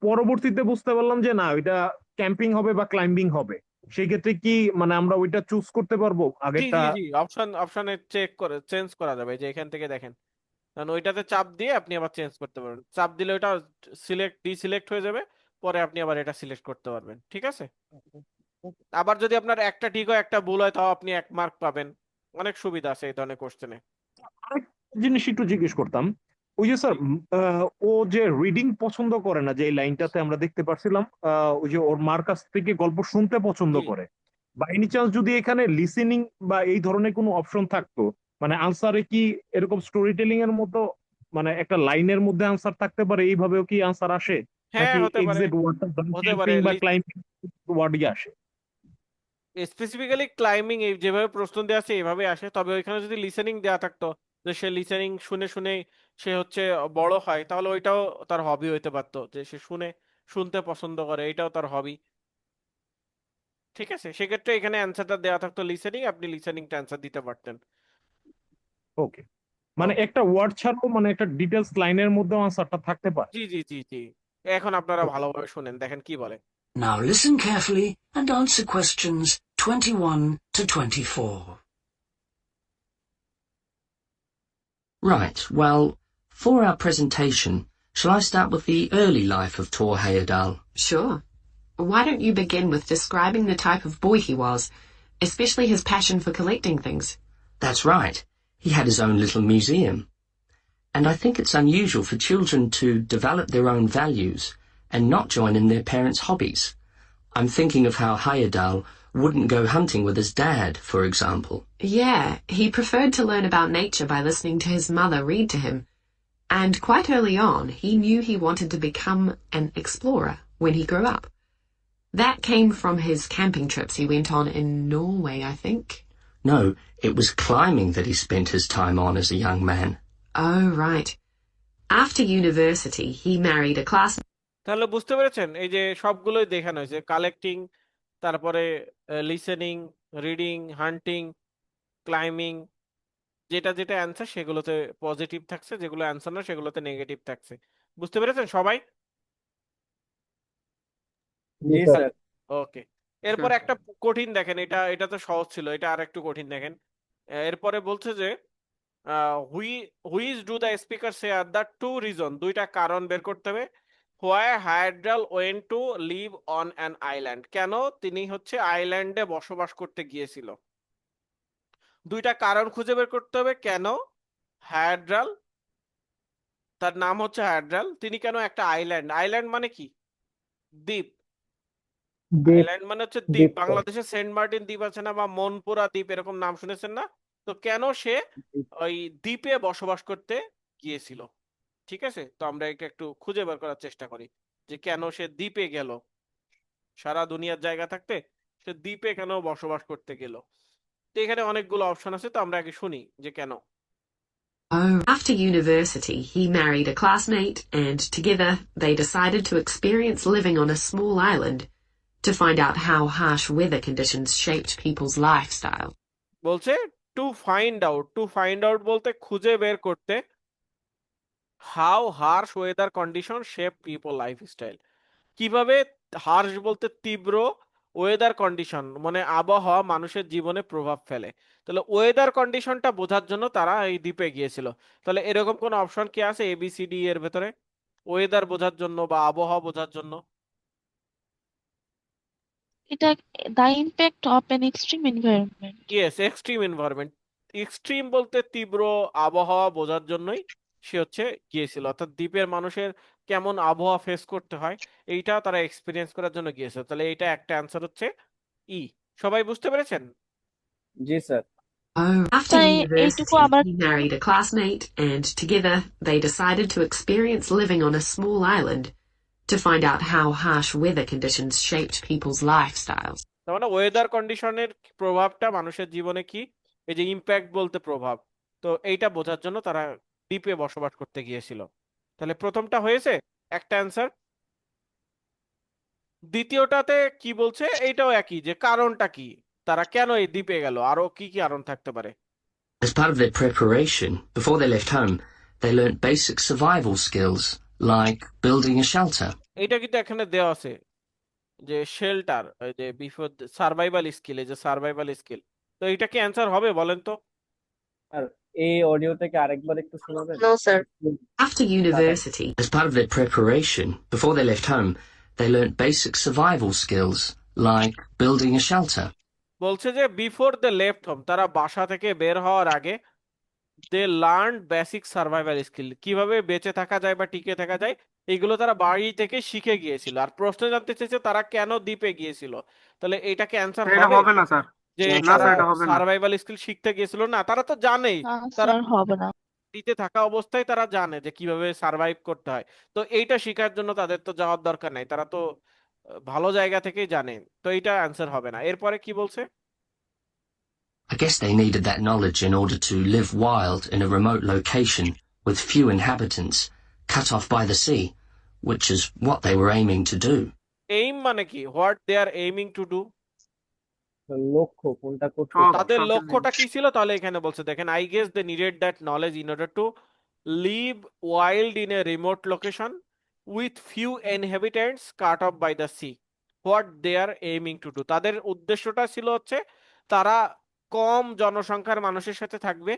পরবর্তীতে বুঝতে পারলাম যে না ওইটা ক্যাম্পিং হবে বা ক্লাইম্বিং হবে, সেই ক্ষেত্রে কি মানে আমরা ওইটা চুজ করতে পারবো জি আগেরটা? জি জি, অপশনে চেক করে চেঞ্জ করা যাবে, যে এখান থেকে দেখেন, কারণ ওইটাতে চাপ দিয়ে আপনি আবার চেঞ্জ করতে পারবেন। চাপ দিলে ওটা ডিসিলেক্ট হয়ে যাবে, পরে আপনি আবার এটা সিলেক্ট করতে পারবেন। ঠিক আছে? আবার যদি আপনার একটা ঠিক হয় একটা ভুল হয়, তাও আপনি 1 মার্ক পাবেন। অনেক সুবিধা আছে এই ধরনের কোশ্চেনে। আরেক জিনিস একটু জিজ্ঞেস করতাম, ওই যে স্যার ও যে রিডিং পছন্দ করে না, যে এই লাইনটাতে আমরা দেখতে পারছিলাম ওই যে ওর মার কাছ থেকে গল্প শুনতে পছন্দ জি। করে, বাই এনি চান্স যদি এখানে লিসেনিং বা এই ধরনের কোনো অপশন থাকতো, মানে আনসারে কি এরকম স্টোরি টেলিং এর মতো মানে একটা লাইনের মধ্যে আনসার থাকতে পারে, এইভাবেও কি আনসার আসে, হ্যাঁ নাকি হতে পারে, এক্সাক্ট ওয়ার্ডটা হতে পারে। ক্যাম্পিং বা ক্লাইম্বিং ওয়ার্ডই আসে? স্পেসিফিক্যালি ক্লাইম্বিং এই যেভাবে প্রশ্ন দেওয়া আছে এভাবে আসে, তবে ওইখানে যদি লিসেনিং দেওয়া থাকতো, যে সে লিসেনিং শুনে শুনে সে হচ্ছে বড় হয়, তাহলে ওইটাও তার হবি হইতে পারতো, যে সে শুনতে পছন্দ করে, এটাও তার হবি। ঠিক আছে? সেক্ষেত্রে এখানে অ্যান্সারটা দেওয়া থাকতো লিসেনিং, আপনি লিসেনিংটা অ্যান্সার দিতে পারতেন। ওকে, মানে ওকে। একটা ওয়ার্ড ছাড়াও মানে একটা ডিটেলস লাইনের মধ্যে আনসারটা থাকতে পারে। জি জি জি জি, এখন আপনারা ভালোভাবে শুনেন, দেখেন কি বলে। Now listen carefully and answer questions 21 to 24. Right, well, for our presentation, shall I start with the early life of Tor Heyerdahl? Sure. Why don't you begin with describing the type of boy he was, especially his passion for collecting things? That's right. He had his own little museum. And I think it's unusual for children to develop their own values and not join in their parents' hobbies. I'm thinking of how Heyerdahl wouldn't go hunting with his dad, for example. Yeah, he preferred to learn about nature by listening to his mother read to him. And quite early on, he knew he wanted to become an explorer when he grew up. That came from his camping trips he went on in Norway, I think. No, it was climbing that he spent his time on as a young man. Oh, right. After university, he married a class... তাহলে বুঝতে পেরেছেন, এই যে সবগুলোই দেখানো হয়েছে, collecting, তারপরে listening, reading, হান্টিং, climbing, যেটা যেটা অ্যান্সার সেগুলোতে পজিটিভ থাকছে, যেগুলো অ্যান্সার না সেগুলোতে নেগেটিভ থাকছে। বুঝতে পেরেছেন সবাই? জি স্যার। ওকে, এরপর একটা কঠিন দেখেন, এটা তো সহজ ছিল, এটা আর একটু কঠিন দেখেন। এরপরে বলছে যে which do the speaker say are the 2 reason, 2টা কারণ বের করতে হবে। Why Heyerdahl went to live on an island, কেন তিনি হচ্ছে আইল্যান্ডে বসবাস করতে গিয়েছিল। 2টা কারণ খুঁজে বের করতে হবে, কেন হায়ড্রাল, তার নাম হচ্ছে হায়ড্রাল, তিনি কেন একটা আইল্যান্ড মানে কি, দ্বীপ। আইল্যান্ড মানে হচ্ছে দ্বীপ। বাংলাদেশে সেন্ট মার্টিন দ্বীপ আছে না, বা মনপুরা দ্বীপ, এরকম নাম শুনেছেন না? তো কেন সে ওই দ্বীপে বসবাস করতে গিয়েছিল। ঠিক আছে, তো আমরা এটা একটু খুঁজে বের করার চেষ্টা করি, যে কেন সে দ্বীপে গেল, সারা দুনিয়ার জায়গা থাকতে সে দ্বীপে কেন বসবাস করতে গেল। তো এখানে অনেকগুলো অপশন আছে, তো আমরা আগে শুনি যে কেন। After university, he married a classmate, and together they decided to experience living on a small island. to find out how harsh weather conditions shaped people's lifestyle. বলছে টু ফাইন্ড আউট বলতে খুঁজে বের করতে how harsh weather condition shape people lifestyle. কিভাবে harsh বলতে তীব্র, weather condition মানে আবহাওয়া মানুষের জীবনে প্রভাব ফেলে। তাহলে ওয়েদার কন্ডিশনটা বোঝার জন্য তারা এই দ্বীপে গিয়েছিল। তাহলে এরকম কোন অপশন কি আছে ABCD এর ভেতরে ওয়েদার বোঝার জন্য বা আবহাওয়া বোঝার জন্য? এটা the impact of an extreme environment. Yes, extreme environment. Extreme বলতে তীব্র আবহাওয়া বোঝার জন্যই সে হচ্ছে গিয়েছিল, অর্থাৎ দ্বীপের মানুষের কেমন আবহাওয়া ফেস করতে হয় এইটা তারা এক্সপিরিয়েন্স করার জন্য গিয়েছিল। তাহলে এইটা একটা অ্যান্সার হচ্ছে ই। সবাই বুঝতে পেরেছেন? জি স্যার। After তাই university, এইটুকু আবার he married a classmate, and together they decided to experience living on a small island to find out how harsh weather conditions shaped people's lifestyles. তার মানে ওয়েদার কন্ডিশনের প্রভাবটা মানুষের জীবনে কি, এই যে ইম্প্যাক্ট বলতে প্রভাব, তো এইটা বোঝার জন্য তারা দ্বীপে বসবাস করতে গিয়েছিল। তাহলে প্রথমটা হয়েছে একটা অ্যান্সার। দ্বিতীয়টাতে কি বলছে এইটাও একই, যে কারণটা কি, তারা কেন এই দ্বীপে গেল, আরো কি কি কারণ থাকতে পারে। As part of their preparation, before they left home, they learnt basic survival skills, like building a shelter. এইটা কিন্তু এখানে দেওয়া আছে যে শেল্টার, যে বিফোর সার্ভাইভাল স্কিল, এই যে সার্ভাইভাল স্কিল, তো এইটা কি অ্যান্সার হবে বলেন তো? আর এই অডিওটাকে আরেকবার একটু শোনাবেন? No, sir. After university, As part of their preparation, before they left home, they learnt basic survival skills, like building a shelter. বলছে যে বিফোর দে লেফট হোম, তারা বাসা থেকে বের হওয়ার আগে they learn basic survival skill, কিভাবে বেঁচে থাকা যায় বা টিকে থাকা যায় এইগুলো তারা বাড়ি থেকে শিখে গিয়েছিল। আর প্রশ্ন জানতে চেয়েছে তারা কেন দ্বীপে গিয়েছিল, তাহলে এইটাকে অ্যান্সার এটা হবে হবে না স্যার, যে না তারা স্যার এটা হবে না। সার্ভাইভাল স্কিল শিখতে গিয়েছিল? না, তারা তো জানেই, না তারা স্যার হবে না। টিকে থাকা অবস্থায় তারা জানে যে কিভাবে সার্ভাইভ করতে হয়। তো এইটা শেখার জন্য তাদের তো যাওয়ার দরকার নাই, তারা তো ভালো জায়গা থেকেই জানে। তো এইটা অ্যান্সার হবে না। এরপরে কি বলছে? I guess they needed that knowledge in order to live wild in a remote location with few inhabitants, cut off by the sea, which is what they were aiming to do. Aim মানে কি, what they are aiming to do, লক্ষ্য কোনটা করতে সব তাদের সব লক্ষ্যটা কি ছিল? তাহলে এখানে বলছে দেখেন, I guess they needed that knowledge in order to live wild in a remote location with few inhabitants cut off by the sea, what they are aiming to do, তাদের উদ্দেশ্যটা ছিল হচ্ছে তারা কম জনসংখ্যার মানুষের সাথে থাকবে,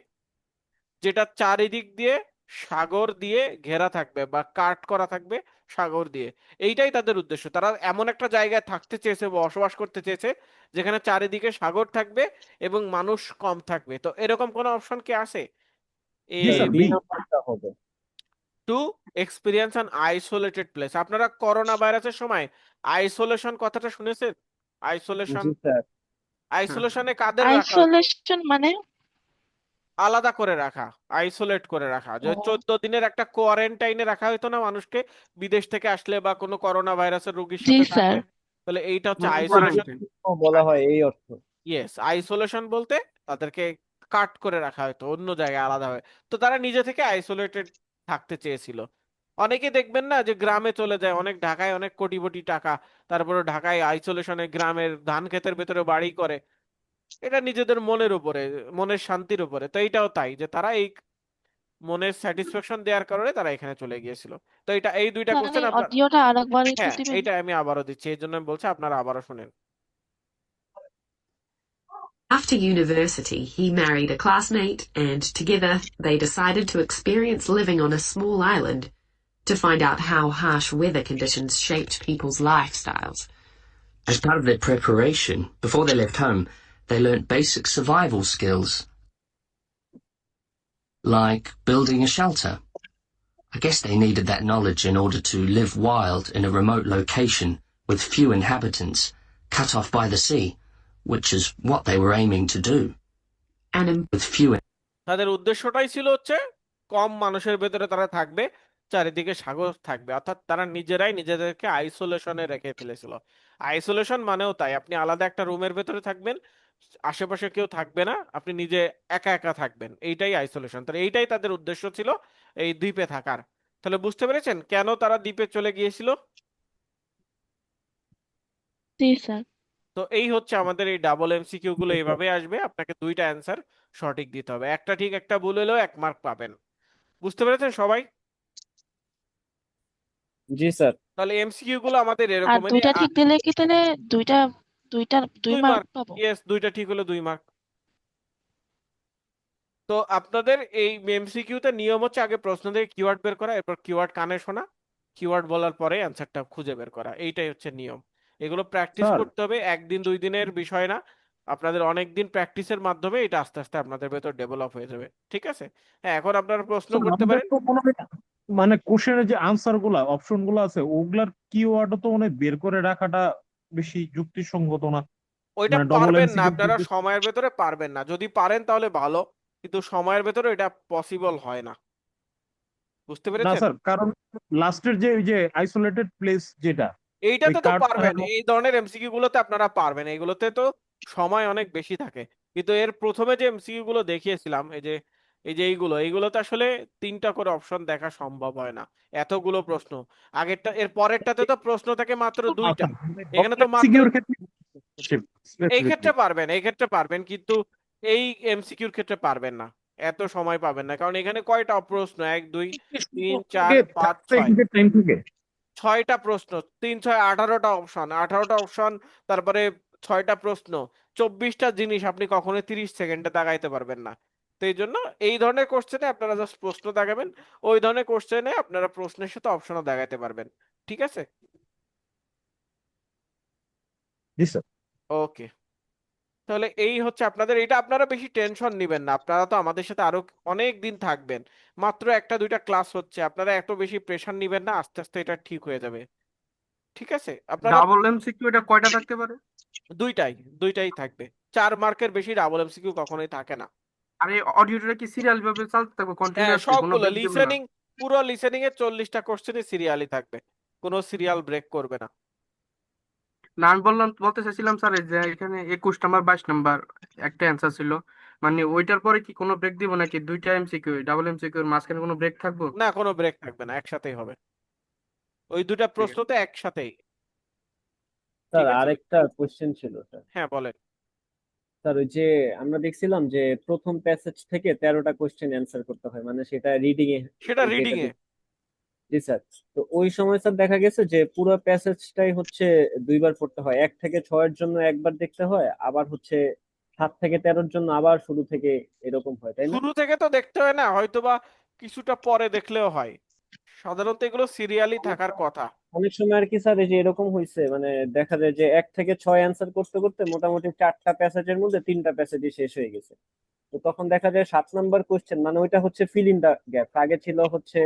যেটা চারিদিক দিয়ে সাগর দিয়ে ঘেরা থাকবে বা কাট করা থাকবে সাগর দিয়ে। এইটাই তাদের উদ্দেশ্য। তারা এমন একটা জায়গায় থাকতে চেয়েছে, বসবাস করতে চেয়েছে যেখানে চারিদিকে সাগর থাকবে এবং মানুষ কম থাকবে। তো এরকম কোনো অপশন কি আছে? এ জি স্যার, বি বি। নাম্বারটা হবে। To experience an isolated place. আপনারা করোনা ভাইরাসের সময় আইসোলেশন কথাটা শুনেছেন? আইসোলেশন, জি স্যার। আইসোলেশনে কাদের রাখা হতো? আইসোলেশন মানে আলাদা করে রাখা, আইসোলেট করে রাখা, যে 14 দিনের একটা কোয়ারেন্টাইনে রাখা হতো না মানুষকে, বিদেশ থেকে আসলে বা কোনো করোনা ভাইরাসের রোগীর জি সাথে স্যার। থাকলে। তাহলে এইটা হচ্ছে হুম, আইসোলেশন। quarantine। বলা হয় এই অর্থ। ইয়েস, আইসোলেশন বলতে তাদেরকে কাট করে রাখা হতো অন্য জায়গায় আলাদা হয়ে। তো তারা নিজে থেকে আইসোলেটেড থাকতে চেয়েছিল। অনেকে দেখবেন না যে গ্রামে চলে যায়, অনেক ঢাকায় অনেক কোটি কোটি টাকা, তারপরে ঢাকায় আইসোলেশনে গ্রামের ধান ক্ষেতের ভেতরে বাড়ি করে। এটা নিজেদের মনের উপরে, মনের শান্তির উপরে। তো এইটাও তাই, যে তারা এই মনের স্যাটিসফ্যাকশন দেওয়ার কারণে তারা এখানে চলে গিয়েছিল। তো এটা এই দুইটা স্যার কোশ্চেন এই আপনার, অডিওটা আরেকবার একটু হ্যাঁ দিবেন? এইটা আমি আবারও দিচ্ছি, এই জন্য আমি বলছি আপনারা আবারও শুনেন। after university, he married a classmate, and together they decided to experience living on a small island to find out how harsh weather conditions shaped people's lifestyles. As part of their preparation, before they left home, they learnt basic survival skills, like building a shelter. I guess they needed that knowledge in order to live wild in a remote location with few inhabitants, cut off by the sea, which is what they were aiming to do. And With few তাদের উদ্দেশ্যটাই ছিল হচ্ছে কম মানুষের ভেতরে তারা থাকবে, চারিদিকে সাগর থাকবে, অর্থাৎ তারা নিজেরাই নিজেদেরকে আইসোলেশনে রেখে ফেলেছিল। আইসোলেশন মানেও তাই, আপনি আলাদা একটা রুমের ভেতরে থাকবেন, আশেপাশে কেউ থাকবে না, আপনি নিজে একা একা থাকবেন, এইটাই আইসোলেশন। তাহলে এইটাই তাদের উদ্দেশ্য ছিল এই দ্বীপে থাকার। তাহলে বুঝতে পেরেছেন কেন তারা দ্বীপে চলে গিয়েছিল? জি স্যার। তো এই হচ্ছে আমাদের এই ডাবল এমসিকিউ গুলো এইভাবে আসবে, আপনাকে দুইটা অ্যান্সার সঠিক দিতে হবে, একটা ঠিক একটা ভুল হলেও 1 মার্ক পাবেন। বুঝতে পেরেছেন সবাই? জি স্যার। তাহলে এমসিকিউ গুলো আমাদের আর এরকমেরই। দুইটা ঠিক দিলে কি তাহলে দুইটা দুইটা 2 2 মার্ক মার্ক, পাবো? ইয়েস, দুইটা ঠিক হলে 2 মার্ক। তো আপনাদের এই এমসিকিউতে নিয়ম হচ্ছে আগে প্রশ্ন থেকে কিওয়ার্ড বের করা, এরপর কিওয়ার্ড কানে শোনা, কিওয়ার্ড বলার পরে অ্যান্সারটা খুঁজে বের করা, এইটাই হচ্ছে নিয়ম। এগুলো প্র্যাকটিস স্যার করতে হবে, 1 দিন 2 দিনের বিষয় না, আপনাদের অনেক দিন প্র্যাকটিসের মাধ্যমে এটা আস্তে আস্তে আপনাদের ভেতর ডেভেলপ হয়ে যাবে। ঠিক আছে? হ্যাঁ, এখন আপনারা প্রশ্ন স্যার করতে আমাদের পারেন। তো মনে হয় মানে কোশ্চেনের যে আনসার গুলা অপশন গুলো আছে ওগুলার কিওয়ার্ড তো মানে বের করে রাখাটা বেশি যুক্তিসঙ্গত না, ওইটা মানে ডবল পারবেন না, এমসিকিউ। আপনারা সময়ের ভেতরে পারবেন না, যদি পারেন তাহলে ভালো, কিন্তু সময়ের ভেতরে এটা পসিবল হয় না। বুঝতে না পেরেছেন? স্যার, কারণ লাস্টের যে ওই যে আইসোলেটেড প্লেস যেটা ওই এইটাতে তো কার্ড, পারবেন, এই ধরনের এমসিকিউ গুলোতে আপনারা পারবেন, এইগুলোতে তো সময় অনেক বেশি থাকে। কিন্তু এর প্রথমে যে এমসিকিউ গুলো দেখিয়েছিলাম, এই যে এইগুলোতে আসলে 3টা করে অপশন দেখা সম্ভব হয় না, এতগুলো প্রশ্ন। আগেরটা, এর পরেরটাতে তো প্রশ্ন থাকে মাত্র 2টা, এখানে তো মাত্র। এমসিকিউর ক্ষেত্রে এই ক্ষেত্রে specifically। পারবেন, এই ক্ষেত্রে পারবেন, কিন্তু এই এমসিকিউর ক্ষেত্রে পারবেন না, এত সময় পাবেন না, কারণ এখানে কয়টা প্রশ্ন, 1 2 3 4 5 6, টাইম থেকে 6টা প্রশ্ন, 3 6 18টা অপশন, 18টা অপশন, তারপরে 6টা প্রশ্ন, 24টা জিনিস, আপনি কখনোই 30 সেকেন্ডে দাগাইতে পারবেন না। তো এই জন্য এই ধরনের কোশ্চেনে আপনারা জাস্ট প্রশ্ন দাগাবেন, ওই ধরনের কোশ্চেনে আপনারা প্রশ্নের সাথে অপশনও দাগাইতে পারবেন। ঠিক আছে? জি স্যার। ওকে, তাহলে এই হচ্ছে আপনাদের, এটা আপনারা বেশি টেনশন নিবেন না, আপনারা তো আমাদের সাথে আরো অনেক দিন থাকবেন, মাত্র 1টা 2টা ক্লাস হচ্ছে, আপনারা এত বেশি প্রেশার নিবেন না, আস্তে আস্তে এটা ঠিক হয়ে যাবে। ঠিক আছে? আপনারা ডাবল এমসিকিউ এটা কয়টা থাকতে পারে? দুইটাই থাকবে, 4 মার্কের বেশি ডাবল এমসিকিউ কখনোই থাকে না। আর এই অডিওটা কি সিরিয়াল ভাবে চলতে থাকবে হ্যাঁ, কন্টিনিউয়াসলি, কোনো সবগুলো ব্রেক দিব না? লিসেনিং, পুরো লিসেনিং এর 40টা কোশ্চেনই সিরিয়ালি থাকবে, কোনো সিরিয়াল ব্রেক করবে না। না আমি বলতে চাইছিলাম স্যার যে এখানে 21 নাম্বার 22 নাম্বার একটা অ্যান্সার ছিল, মানে ওইটার পরে কি কোনো ব্রেক দিব নাকি দুইটা এমসিকিউ ডাবল এমসিকিউ এর মাঝখানে কোনো ব্রেক থাকবো? না, কোনো ব্রেক থাকবে না, একসাথেই হবে, ওই দুটা ঠিক প্রশ্ন আছে। তো একসাথেই। স্যার ঠিক আছে? আরেকটা কোশ্চেন ছিল স্যার। হ্যাঁ, বলেন। স্যার ওই যে আমরা দেখছিলাম যে প্রথম প্যাসেজ থেকে 13টা কোশ্চেন অ্যান্সার করতে হয়, মানে সেটা রিডিং এ সেটা রিডিং যেটা এ। জি স্যার। তো ওই সময় স্যার দেখা গেছে যে পুরো প্যাসেজটাই হচ্ছে 2বার পড়তে হয়, 1 থেকে 6 এর জন্য একবার দেখতে হয়, আবার হচ্ছে 7 থেকে 13 জন্য আবার শুরু থেকে, এরকম হয় তাই না? শুরু থেকে তো দেখতে হয় না, হয়তোবা কিছুটা পরে দেখলেও হয়, সাধারণত এগুলো সিরিয়ালি থাকার কথা। অনেক সময় আর কি স্যার এই যে এরকম হয়েছে, মানে দেখা যায় যে 1 থেকে 6 অ্যান্সার করতে করতে মোটামুটি 4টা প্যাসেজের মধ্যে 3টা প্যাসেজই শেষ হয়ে গেছে। তো তখন দেখা যায় 7 নাম্বার কোশ্চেন, মানে ওইটা হচ্ছে ফিল ইন দা গ্যাপ, আগে ছিল হচ্ছে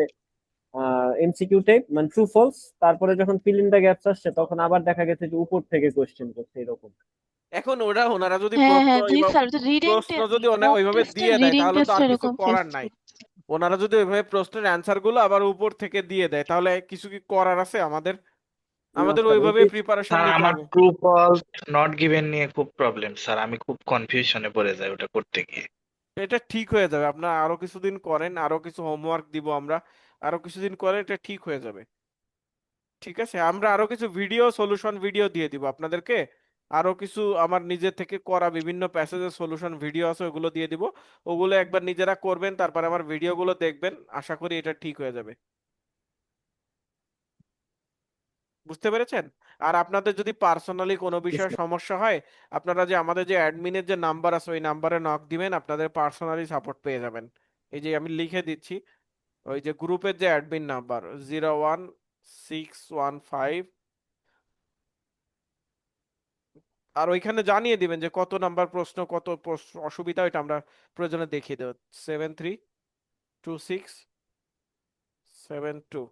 এমসিকিউ টাইপ মানে ট্রু ফলস, তারপরে যখন ফিল ইন দা গ্যাপস আসছে তখন আবার দেখা গেছে যে উপর থেকে কোশ্চেন করছে এরকম। এখন ওনারা যদি হ্যাঁ প্রশ্ন হ্যাঁ জি স্যার, রিডিং প্রশ্ন যদি মক ওইভাবে টেস্টে দিয়ে দেয় রিডিং তাহলে তো টেস্ট আর কিছু এরকম করার ফেস নাই। ওনারা যদি ওইভাবে প্রশ্নের অ্যান্সার গুলো আবার উপর থেকে দিয়ে দেয় তাহলে কিছু কি করার আছে আমাদের? না আমাদের স্যার ওই ওইভাবে যে প্রিপারেশন স্যার নিতে আমার হবে। ট্রু ফলস নট গিভেন নিয়ে খুব প্রবলেম স্যার, আমি খুব কনফিউশনে পড়ে যাই ওটা করতে গিয়ে। এটা ঠিক হয়ে যাবে, আপনারা আরো কিছুদিন করেন, আরো কিছু হোমওয়ার্ক দিব আমরা, আরো কিছুদিন করেন, এটা ঠিক হয়ে যাবে। ঠিক আছে? আমরা আরো কিছু সলিউশন ভিডিও দিয়ে দিব আপনাদেরকে, আরো কিছু আমার নিজে থেকে করা বিভিন্ন প্যাসেজের সলিউশন ভিডিও আছে, ওগুলো দিয়ে দিব, ওগুলো একবার নিজেরা করবেন, তারপর আমার ভিডিওগুলো দেখবেন, আশা করি এটা ঠিক হয়ে যাবে। বুঝতে পেরেছেন? আর আপনাদের যদি পার্সোনালি কোনো বিষয়ে সমস্যা হয়, আপনারা যে আমাদের যে অ্যাডমিনের যে নাম্বার আছে ওই নাম্বারে নক দিবেন, আপনাদের পার্সোনালি সাপোর্ট পেয়ে যাবেন। এই যে আমি লিখে দিচ্ছি, ওই যে গ্রুপের যে অ্যাডমিন নাম্বার 01615, আর ওইখানে জানিয়ে দিবেন যে কত নাম্বার প্রশ্ন, কত অসুবিধা, ওইটা আমরা প্রয়োজনে দেখিয়ে দেব। 732672।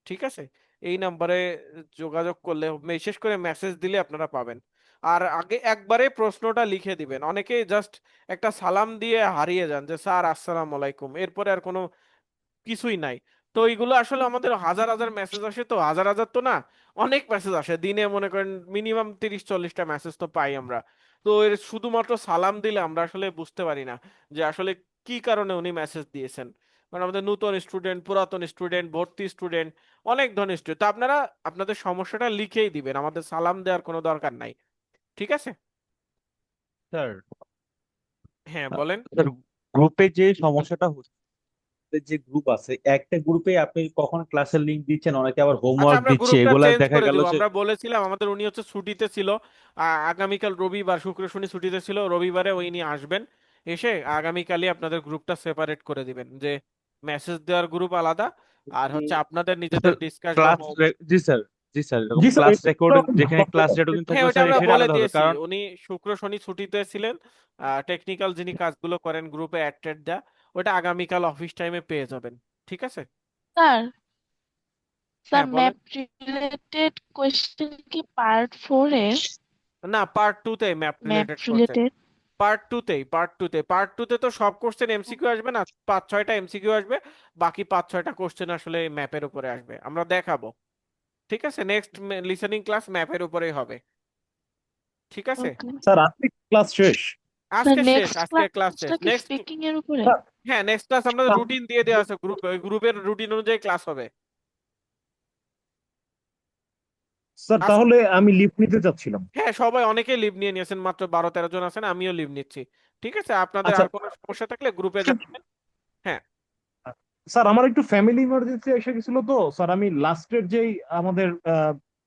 ঠিক আছে? এই নাম্বারে যোগাযোগ করলে, বিশেষ করে মেসেজ দিলে আপনারা পাবেন। আর আগে একবারে প্রশ্নটা লিখে দিবেন, অনেকে জাস্ট একটা সালাম দিয়ে হারিয়ে যান যে স্যার আসসালামু আলাইকুম, এরপরে আর কোনো কিছুই নাই। তো এইগুলো আসলে আমাদের হাজার হাজার মেসেজ আসে, তো হাজার হাজার তো না, অনেক মেসেজ আসে দিনে, মনে করেন মিনিমাম 30-40টা মেসেজ তো পাই আমরা। তো এর শুধুমাত্র সালাম দিলে আমরা আসলে বুঝতে পারি না যে আসলে কি কারণে উনি মেসেজ দিয়েছেন, কারণ আমাদের নতুন স্টুডেন্ট, পুরাতন স্টুডেন্ট, ভর্তি স্টুডেন্ট, অনেক ঘনিষ্ঠ। তো আপনারা আপনাদের সমস্যাটা লিখেই দিবেন, আমাদের সালাম দেওয়ার কোনো দরকার নাই। ঠিক আছে? স্যার হ্যাঁ বলেন। স্যার গ্রুপে যে সমস্যাটা হচ্ছে, যে গ্রুপ আছে একটা গ্রুপে আপনি কখন ক্লাসের লিংক দিচ্ছেন, অনেকে আবার আচ্ছা হোমওয়ার্ক আমরা দিচ্ছে, গ্রুপটা এগুলা চেঞ্জ দেখা করে গেল দিব। যে আমরা বলেছিলাম আমাদের উনি হচ্ছে ছুটিতে ছিল, আগামীকাল রবিবার, শুক্র শনি ছুটিতে ছিল, রবিবারে উনি আসবেন, এসে আগামীকালই আপনাদের গ্রুপটা সেপারেট করে দিবেন, যে মেসেজ দেওয়ার গ্রুপ আলাদা আর হচ্ছে আপনাদের নিজেদের ডিসকাস বা ক্লাস, জি স্যার, জি স্যার, এরকম জি স্যার, ক্লাস রেকর্ডিং, যেখানে ক্লাস রেকর্ডিং হ্যাঁ থাকবে ওটা স্যার আমরা সেটা বলে আলাদা হবে, দিয়েছি। কারণ উনি শুক্র শনি ছুটিতে ছিলেন, টেকনিক্যাল যিনি কাজগুলো করেন গ্রুপে অ্যাড দেয়া, ওটা আগামীকাল অফিস টাইমে পেয়ে যাবেন। ঠিক আছে? স্যার স্যার হ্যাঁ বলেন। ম্যাপ রিলেটেড কোয়েশ্চেন কি পার্ট 4 এ? না, পার্ট 2 তে map map related question. Related part 2 তে তো সব কোশ্চেন এমসিকিউ আসবে না, 5-6টা এমসিকিউ আসবে, বাকি 5-6টা কোশ্চেন আসলে ম্যাপের উপরে আসবে, আমরা দেখাবো। ঠিক আছে? নেক্সট লিসেনিং ক্লাস ম্যাপের উপরেই হবে। ঠিক আছে? ওকে স্যার আজকে ক্লাস শেষ। স্যার আজকে শেষ, নেক্সট আজকে ক্লাস শেষ। ক্লাসটা কি নেক্সট, স্পিকিং এর উপরে? স্যার হ্যাঁ নেক্সট ক্লাস আমাদের রুটিন দিয়ে দেওয়া আছে গ্রুপে, ওই গ্রুপের রুটিন অনুযায়ী ক্লাস হবে। স্যার আজ- তাহলে আমি লিভ নিতে চাচ্ছিলাম। হ্যাঁ সবাই অনেকেই লিভ নিয়ে নিয়েছেন, মাত্র 12-13 জন আছেন, আমিও লিভ নিচ্ছি। ঠিক আছে? আপনাদের আচ্ছা আর কোনো সমস্যা থাকলে গ্রুপে জানাবেন। হ্যাঁ স্যার, আমার একটু ফ্যামিলি ইমার্জেন্সি এসে গেছিল, তো স্যার আমি লাস্টের যেই আমাদের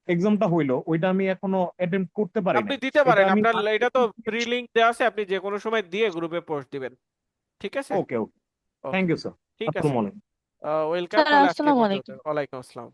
এক্সামটা হইলো ওইটা আমি এখনো অ্যাটেম্প করতে পারি আপনি নাই। দিতে এটা পারেন, আমি আপনার এটা তো ফ্রি লিংক দেওয়া আছে, আপনি যে কোনো সময় দিয়ে গ্রুপে পোস্ট দিবেন। ঠিক আছে? ওকে ওকে, ওকে, থ্যাংক ইউ স্যার। ঠিক আছে। আসসালামু আলাইকুম। ওয়েলকাম, স্যার তাহলে আজকে আসসালামু পর্যন্ত। আলাইকুম। ওয়ালাইকুম আসসালাম।